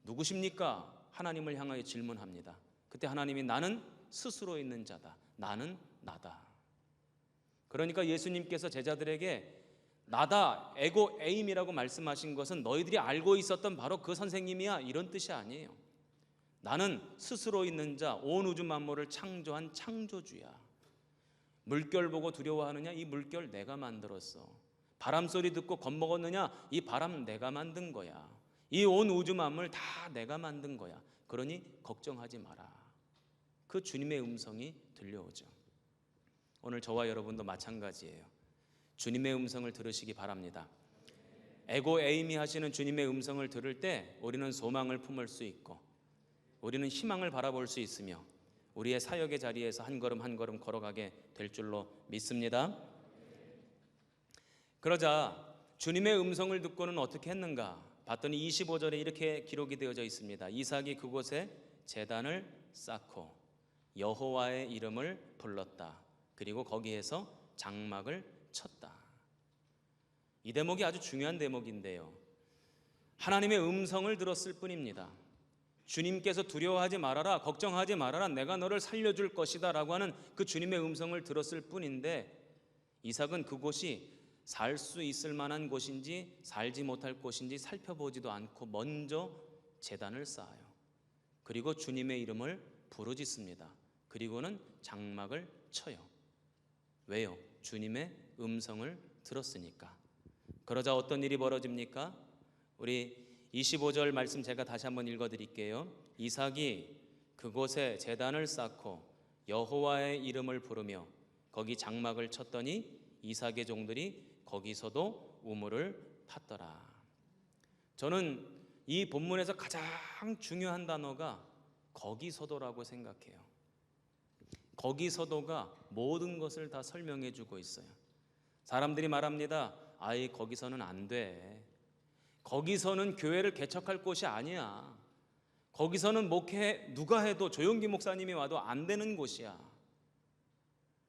누구십니까? 하나님을 향하여 질문합니다. 그때 하나님이 나는 스스로 있는 자다, 나는 나다. 그러니까 예수님께서 제자들에게 나다, 에고 에임이라고 말씀하신 것은 너희들이 알고 있었던 바로 그 선생님이야, 이런 뜻이 아니에요. 나는 스스로 있는 자, 온 우주 만물을 창조한 창조주야. 물결 보고 두려워하느냐? 이 물결 내가 만들었어. 바람 소리 듣고 겁먹었느냐? 이 바람 내가 만든 거야. 이 온 우주 만물 다 내가 만든 거야. 그러니 걱정하지 마라. 그 주님의 음성이 들려오죠. 오늘 저와 여러분도 마찬가지예요. 주님의 음성을 들으시기 바랍니다. 에고 에이미 하시는 주님의 음성을 들을 때 우리는 소망을 품을 수 있고 우리는 희망을 바라볼 수 있으며 우리의 사역의 자리에서 한 걸음 한 걸음 걸어가게 될 줄로 믿습니다. 그러자 주님의 음성을 듣고는 어떻게 했는가? 봤더니 25절에 이렇게 기록이 되어져 있습니다. 이삭이 그곳에 제단을 쌓고 여호와의 이름을 불렀다. 그리고 거기에서 장막을 쳤다. 이 대목이 아주 중요한 대목인데요. 하나님의 음성을 들었을 뿐입니다. 주님께서 두려워하지 말아라, 걱정하지 말아라, 내가 너를 살려줄 것이다 라고 하는 그 주님의 음성을 들었을 뿐인데 이삭은 그곳이 살 수 있을 만한 곳인지 살지 못할 곳인지 살펴보지도 않고 먼저 제단을 쌓아요. 그리고 주님의 이름을 부르짖습니다. 그리고는 장막을 쳐요. 왜요? 주님의 음성을 들었으니까. 그러자 어떤 일이 벌어집니까? 우리 25절 말씀 제가 다시 한번 읽어드릴게요. 이삭이 그곳에 제단을 쌓고 여호와의 이름을 부르며 거기 장막을 쳤더니 이삭의 종들이 거기서도 우물을 팠더라. 저는 이 본문에서 가장 중요한 단어가 거기서도라고 생각해요. 거기서도가 모든 것을 다 설명해 주고 있어요. 사람들이 말합니다. 아이, 거기서는 안 돼. 거기서는 교회를 개척할 곳이 아니야. 거기서는 목회 누가 해도 조용기 목사님이 와도 안 되는 곳이야.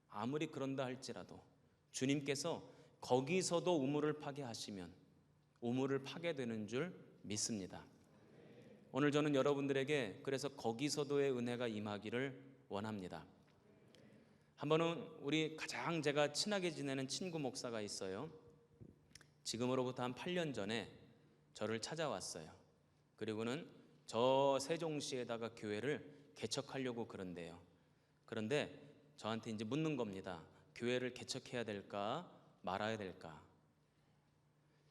아무리 그런다 할지라도 주님께서 거기서도 우물을 파게 하시면 우물을 파게 되는 줄 믿습니다. 오늘 저는 여러분들에게 그래서 거기서도의 은혜가 임하기를 원합니다. 한 번은 우리 가장 제가 친하게 지내는 친구 목사가 있어요. 지금으로부터 한 8년 전에 저를 찾아왔어요. 그리고는 저 세종시에다가 교회를 개척하려고 그런데요. 그런데 저한테 이제 묻는 겁니다. 교회를 개척해야 될까 말아야 될까?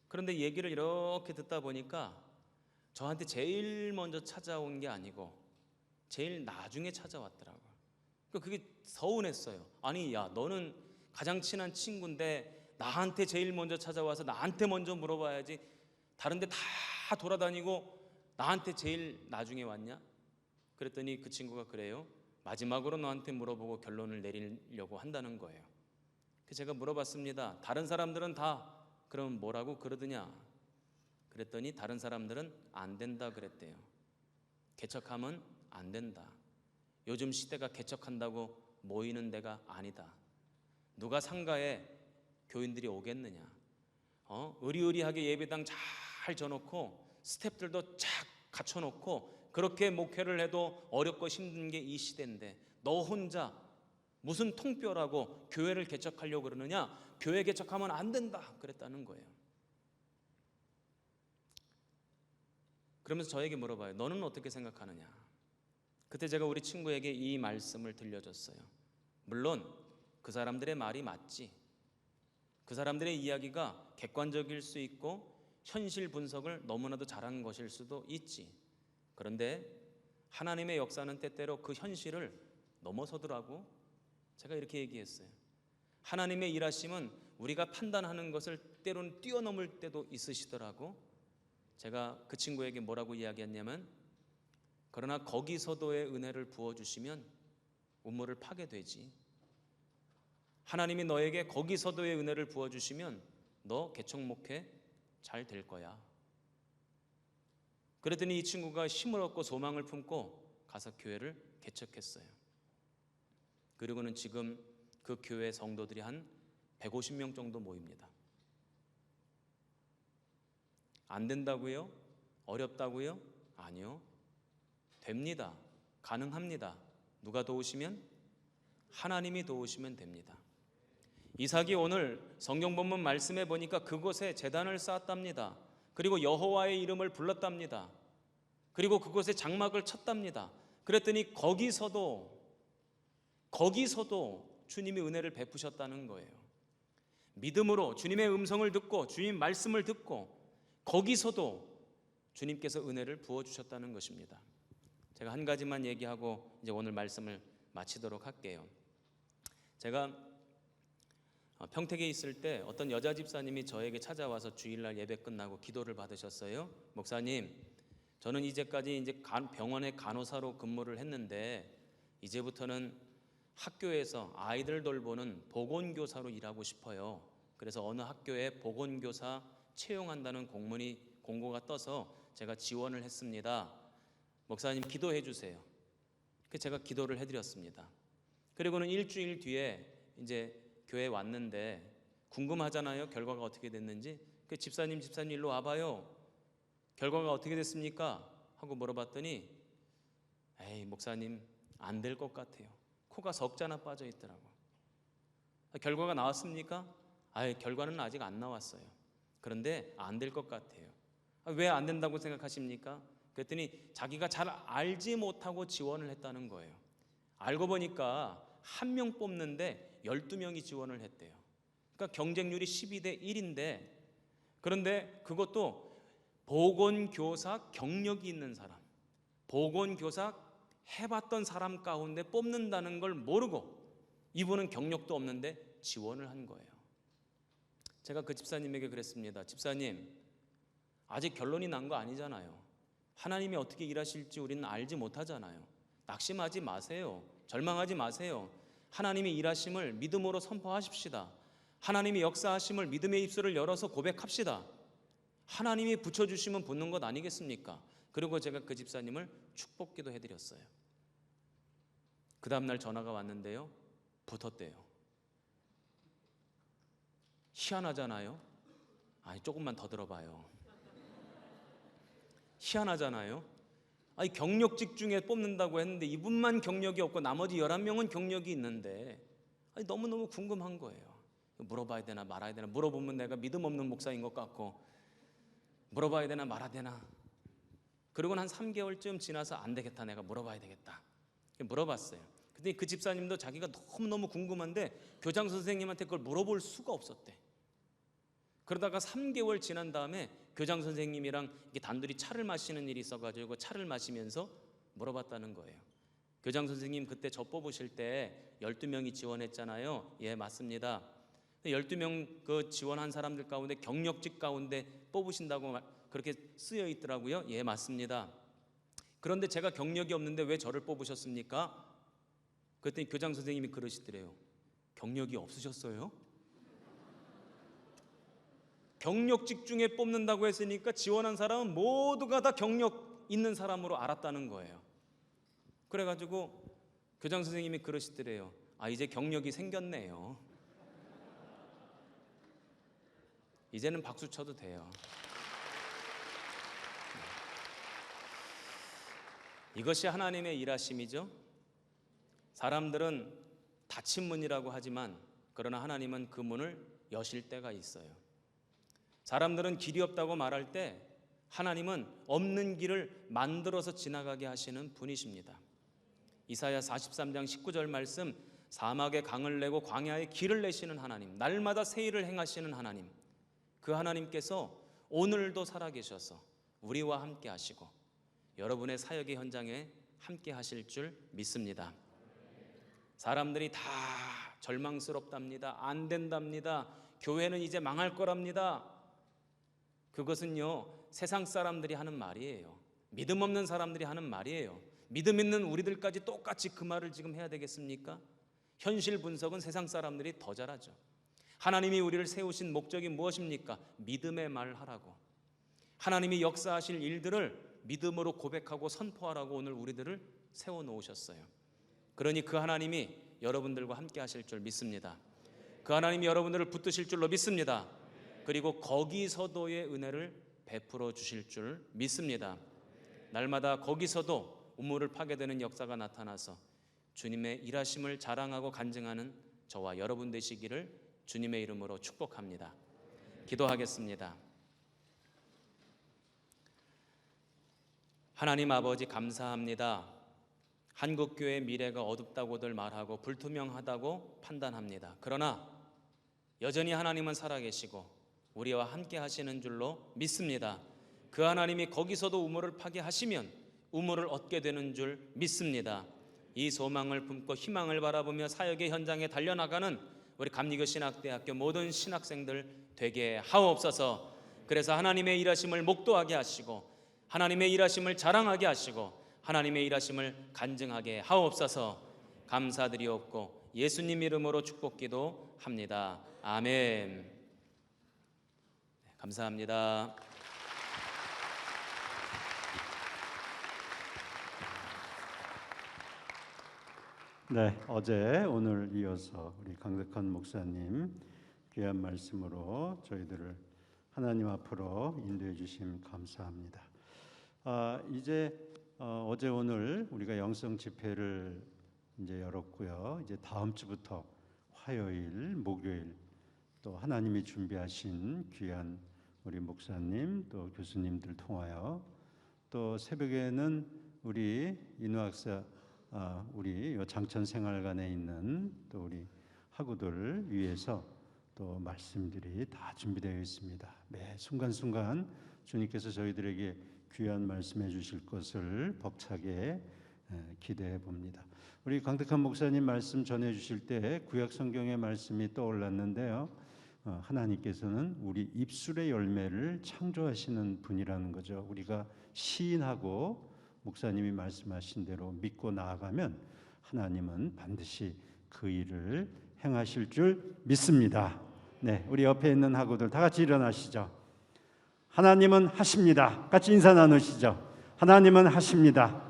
그런데 얘기를 이렇게 듣다 보니까 저한테 제일 먼저 찾아온 게 아니고 제일 나중에 찾아왔더라고요. 그러니까 그게 서운했어요. 아니 야, 너는 가장 친한 친구인데 나한테 제일 먼저 찾아와서 나한테 먼저 물어봐야지. 다른 데 다 돌아다니고 나한테 제일 나중에 왔냐? 그랬더니 그 친구가 그래요. 마지막으로 너한테 물어보고 결론을 내리려고 한다는 거예요. 그래서 제가 물어봤습니다. 다른 사람들은 다 그럼 뭐라고 그러더냐? 그랬더니 다른 사람들은 안 된다 그랬대요. 개척하면 안 된다. 요즘 시대가 개척한다고 모이는 데가 아니다. 누가 상가에 교인들이 오겠느냐? 의리의리하게 예배당 잘 져놓고 스태프들도 쫙 갖춰놓고 그렇게 목회를 해도 어렵고 힘든 게 이 시대인데 너 혼자 무슨 통뼈라고 교회를 개척하려고 그러느냐? 교회 개척하면 안 된다 그랬다는 거예요. 그러면서 저에게 물어봐요. 너는 어떻게 생각하느냐? 그때 제가 우리 친구에게 이 말씀을 들려줬어요. 물론 그 사람들의 말이 맞지. 그 사람들의 이야기가 객관적일 수 있고 현실 분석을 너무나도 잘한 것일 수도 있지. 그런데 하나님의 역사는 때때로 그 현실을 넘어서더라고. 제가 이렇게 얘기했어요. 하나님의 일하심은 우리가 판단하는 것을 때로는 뛰어넘을 때도 있으시더라고. 제가 그 친구에게 뭐라고 이야기했냐면, 그러나 거기서도의 은혜를 부어주시면 우물을 파게 되지. 하나님이 너에게 거기서도의 은혜를 부어주시면 너 개척 목회 잘 될 거야. 그랬더니 이 친구가 힘을 얻고 소망을 품고 가서 교회를 개척했어요. 그리고는 지금 그 교회 성도들이 한 150명 정도 모입니다. 안 된다고요? 어렵다고요? 아니요. 됩니다. 가능합니다. 누가 도우시면? 하나님이 도우시면 됩니다. 이삭이 오늘 성경 본문 말씀해 보니까 그곳에 제단을 쌓았답니다. 그리고 여호와의 이름을 불렀답니다. 그리고 그곳에 장막을 쳤답니다. 그랬더니 거기서도 주님이 은혜를 베푸셨다는 거예요. 믿음으로 주님의 음성을 듣고 주님 말씀을 듣고 거기서도 주님께서 은혜를 부어주셨다는 것입니다. 제가 한 가지만 얘기하고 이제 오늘 말씀을 마치도록 할게요. 제가 평택에 있을 때 어떤 여자 집사님이 저에게 찾아와서 주일날 예배 끝나고 기도를 받으셨어요. 목사님, 저는 이제까지 병원의 간호사로 근무를 했는데 이제부터는 학교에서 아이들 돌보는 보건교사로 일하고 싶어요. 그래서 어느 학교에 보건교사 채용한다는 공고가 떠서 제가 지원을 했습니다. 목사님 기도해 주세요. 그래서 제가 기도를 해드렸습니다. 그리고는 일주일 뒤에 이제 교회에 왔는데 궁금하잖아요. 결과가 어떻게 됐는지. 그 집사님 일로 와봐요. 결과가 어떻게 됐습니까? 하고 물어봤더니 에이 목사님 안 될 것 같아요. 코가 석자나 빠져 있더라고. 결과가 나왔습니까? 결과는 아직 안 나왔어요. 그런데 안 될 것 같아요. 왜 안 된다고 생각하십니까? 그랬더니 자기가 잘 알지 못하고 지원을 했다는 거예요. 알고 보니까 한 명 뽑는데 12명이 지원을 했대요. 그러니까 경쟁률이 12대 1인데 그런데 그것도 보건교사 경력이 있는 사람, 보건교사 해봤던 사람 가운데 뽑는다는 걸 모르고 이분은 경력도 없는데 지원을 한 거예요. 제가 그 집사님에게 그랬습니다. 집사님, 아직 결론이 난 거 아니잖아요. 하나님이 어떻게 일하실지 우리는 알지 못하잖아요. 낙심하지 마세요. 절망하지 마세요. 하나님의 일하심을 믿음으로 선포하십시다. 하나님의 역사하심을 믿음의 입술을 열어서 고백합시다. 하나님이 붙여주시면 붙는 것 아니겠습니까? 그리고 제가 그 집사님을 축복기도 해드렸어요. 그 다음날 전화가 왔는데요, 붙었대요. 희한하잖아요. 아니 조금만 더 들어봐요. 희한하잖아요. 아니 경력직 중에 뽑는다고 했는데 이분만 경력이 없고 나머지 11명은 경력이 있는데 너무너무 궁금한 거예요. 물어봐야 되나 말아야 되나. 물어보면 내가 믿음 없는 목사인 것 같고 물어봐야 되나 말아야 되나. 그리고는 한 3개월쯤 지나서 안 되겠다, 내가 물어봐야 되겠다. 물어봤어요. 근데 그 집사님도 자기가 너무너무 궁금한데 교장 선생님한테 그걸 물어볼 수가 없었대. 그러다가 3개월 지난 다음에 교장 선생님이랑 이렇게 단둘이 차를 마시는 일이 있어가지고 차를 마시면서 물어봤다는 거예요. 교장 선생님 그때 저 뽑으실 때 12명이 지원했잖아요. 예, 맞습니다. 12명 그 지원한 사람들 가운데 경력직 가운데 뽑으신다고 그렇게 쓰여 있더라고요. 예, 맞습니다. 그런데 제가 경력이 없는데 왜 저를 뽑으셨습니까? 그랬더니 교장 선생님이 그러시더래요. 경력이 없으셨어요? 경력직 중에 뽑는다고 했으니까 지원한 사람은 모두가 다 경력 있는 사람으로 알았다는 거예요. 그래가지고 교장 선생님이 그러시더래요. 아, 이제 경력이 생겼네요. 이제는 박수 쳐도 돼요. 이것이 하나님의 일하심이죠. 사람들은 닫힌 문이라고 하지만 그러나 하나님은 그 문을 여실 때가 있어요. 사람들은 길이 없다고 말할 때 하나님은 없는 길을 만들어서 지나가게 하시는 분이십니다. 이사야 43장 19절 말씀, 사막에 강을 내고 광야에 길을 내시는 하나님, 날마다 새 일을 행하시는 하나님, 그 하나님께서 오늘도 살아계셔서 우리와 함께 하시고 여러분의 사역의 현장에 함께 하실 줄 믿습니다. 사람들이 다 절망스럽답니다. 안 된답니다. 교회는 이제 망할 거랍니다. 그것은요, 세상 사람들이 하는 말이에요. 믿음 없는 사람들이 하는 말이에요. 믿음 있는 우리들까지 똑같이 그 말을 지금 해야 되겠습니까? 현실 분석은 세상 사람들이 더 잘하죠. 하나님이 우리를 세우신 목적이 무엇입니까? 믿음의 말을 하라고. 하나님이 역사하실 일들을 믿음으로 고백하고 선포하라고 오늘 우리들을 세워놓으셨어요. 그러니 그 하나님이 여러분들과 함께 하실 줄 믿습니다. 그 하나님이 여러분들을 붙드실 줄로 믿습니다. 그리고 거기서도의 은혜를 베풀어 주실 줄 믿습니다. 날마다 거기서도 우물을 파게 되는 역사가 나타나서 주님의 일하심을 자랑하고 간증하는 저와 여러분 되시기를 주님의 이름으로 축복합니다. 기도하겠습니다. 하나님 아버지, 감사합니다. 한국교회의 미래가 어둡다고들 말하고 불투명하다고 판단합니다. 그러나 여전히 하나님은 살아계시고 우리와 함께 하시는 줄로 믿습니다. 그 하나님이 거기서도 우물을 파게 하시면 우물을 얻게 되는 줄 믿습니다. 이 소망을 품고 희망을 바라보며 사역의 현장에 달려나가는 우리 감리교 신학대학교 모든 신학생들 되게 하옵소서. 그래서 하나님의 일하심을 목도하게 하시고 하나님의 일하심을 자랑하게 하시고 하나님의 일하심을 간증하게 하옵소서. 감사드리옵고 예수님 이름으로 축복기도 합니다. 아멘. 감사합니다.
네, 어제 오늘 이어서 우리 강덕헌 목사님 귀한 말씀으로 저희들을 하나님 앞으로 인도해 주심 감사합니다. 이제 어제 오늘 우리가 영성 집회를 이제 열었고요. 이제 다음 주부터 화요일, 목요일 또 하나님이 준비하신 귀한 우리 목사님 또 교수님들 통하여 또 새벽에는 우리 인후학사 우리 장천생활관에 있는 또 우리 학우들 위해서 또 말씀들이 다 준비되어 있습니다. 매 순간순간 주님께서 저희들에게 귀한 말씀해 주실 것을 벅차게 기대해 봅니다. 우리 강덕헌 목사님 말씀 전해 주실 때 구약 성경의 말씀이 떠올랐는데요. 하나님께서는 우리 입술의 열매를 창조하시는 분이라는 거죠. 우리가 시인하고 목사님이 말씀하신 대로 믿고 나아가면 하나님은 반드시 그 일을 행하실 줄 믿습니다. 네, 우리 옆에 있는 학우들 다 같이 일어나시죠. 하나님은 하십니다. 같이 인사 나누시죠. 하나님은 하십니다.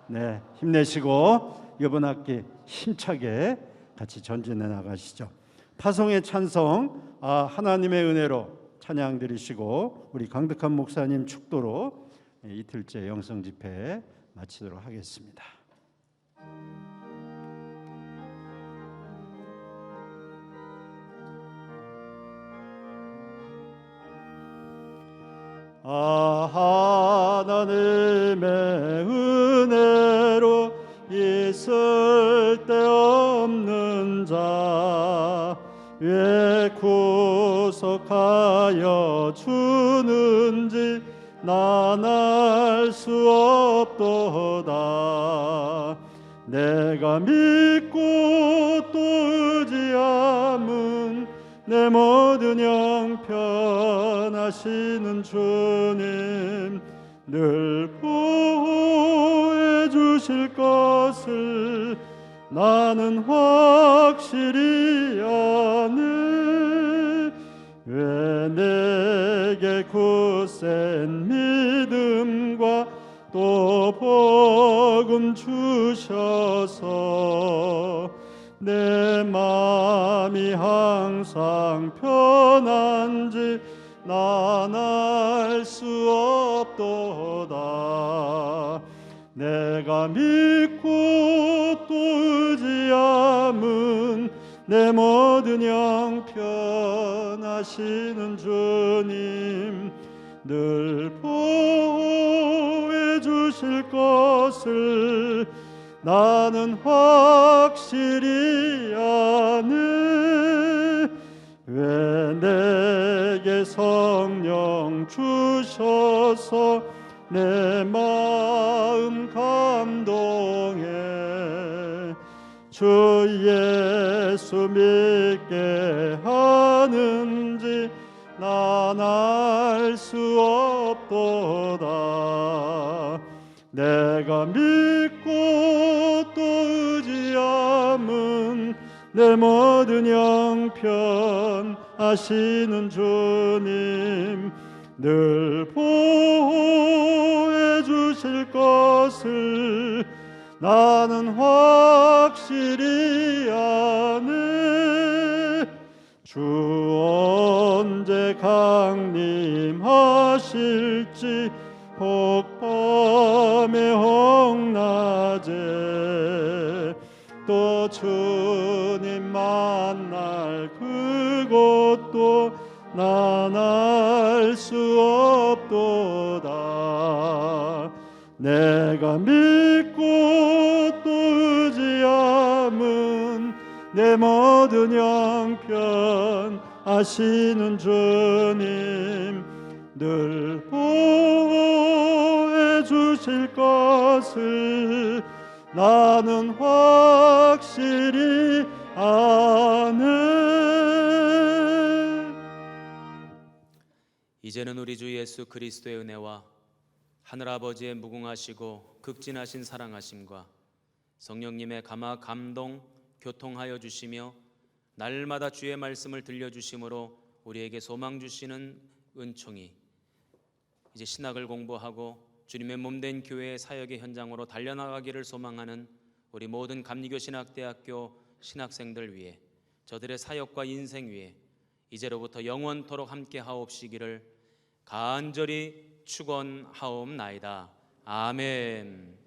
네, 힘내시고 이번 학기 힘차게 같이 전진해 나가시죠. 파송의 찬송 하나님의 은혜로 찬양 드리시고 우리 강덕헌 목사님 축도로 이틀째 영성 집회 마치도록 하겠습니다. 하나님의 은혜로 있을 데 없는 자 왜 구속하여 주는지 난 알 수 없도다. 내가 믿고 또 의지함은 내 모든 형편하시는 주님 늘 보호해 주실 것을 나는 확실히 아네. 왜 내게 굳센 믿음과 또 복음 주셔서 내 마음이 항상 편한지 난 알 수 없도다. 내가 믿고 또 의지함은 내 모든 형편하시는 주님 늘 보호해 주실 것을 나는 확실히 아네. 왜 내게 성령 주셔서 내 마음 감동해 주 예수 믿게 하는지 난 알 수 없도다. 내가 믿고 또 의지함은 내 모든 형편 아시는 주님 늘 보호해 주실 것을 나는 확실히 아네. 주 언제 강림하실지 혹 밤에 혹 낮에 또 주님 만날 그것도 난 알 수 없도다. 내가 믿고 또 의지함은 내 모든 형편 아시는 주님 늘 보호해 주실 것을 나는 확실히 아네.
이제는 우리 주 예수 그리스도의 은혜와 하늘아버지의 무궁하시고 극진하신 사랑하심과 성령님의 감화 감동 교통하여 주시며 날마다 주의 말씀을 들려주심으로 우리에게 소망 주시는 은총이 이제 신학을 공부하고 주님의 몸된 교회의 사역의 현장으로 달려나가기를 소망하는 우리 모든 감리교신학대학교 신학생들 위해 저들의 사역과 인생 위에 이제로부터 영원토록 함께 하옵시기를 간절히 축원하옵나이다. 아멘.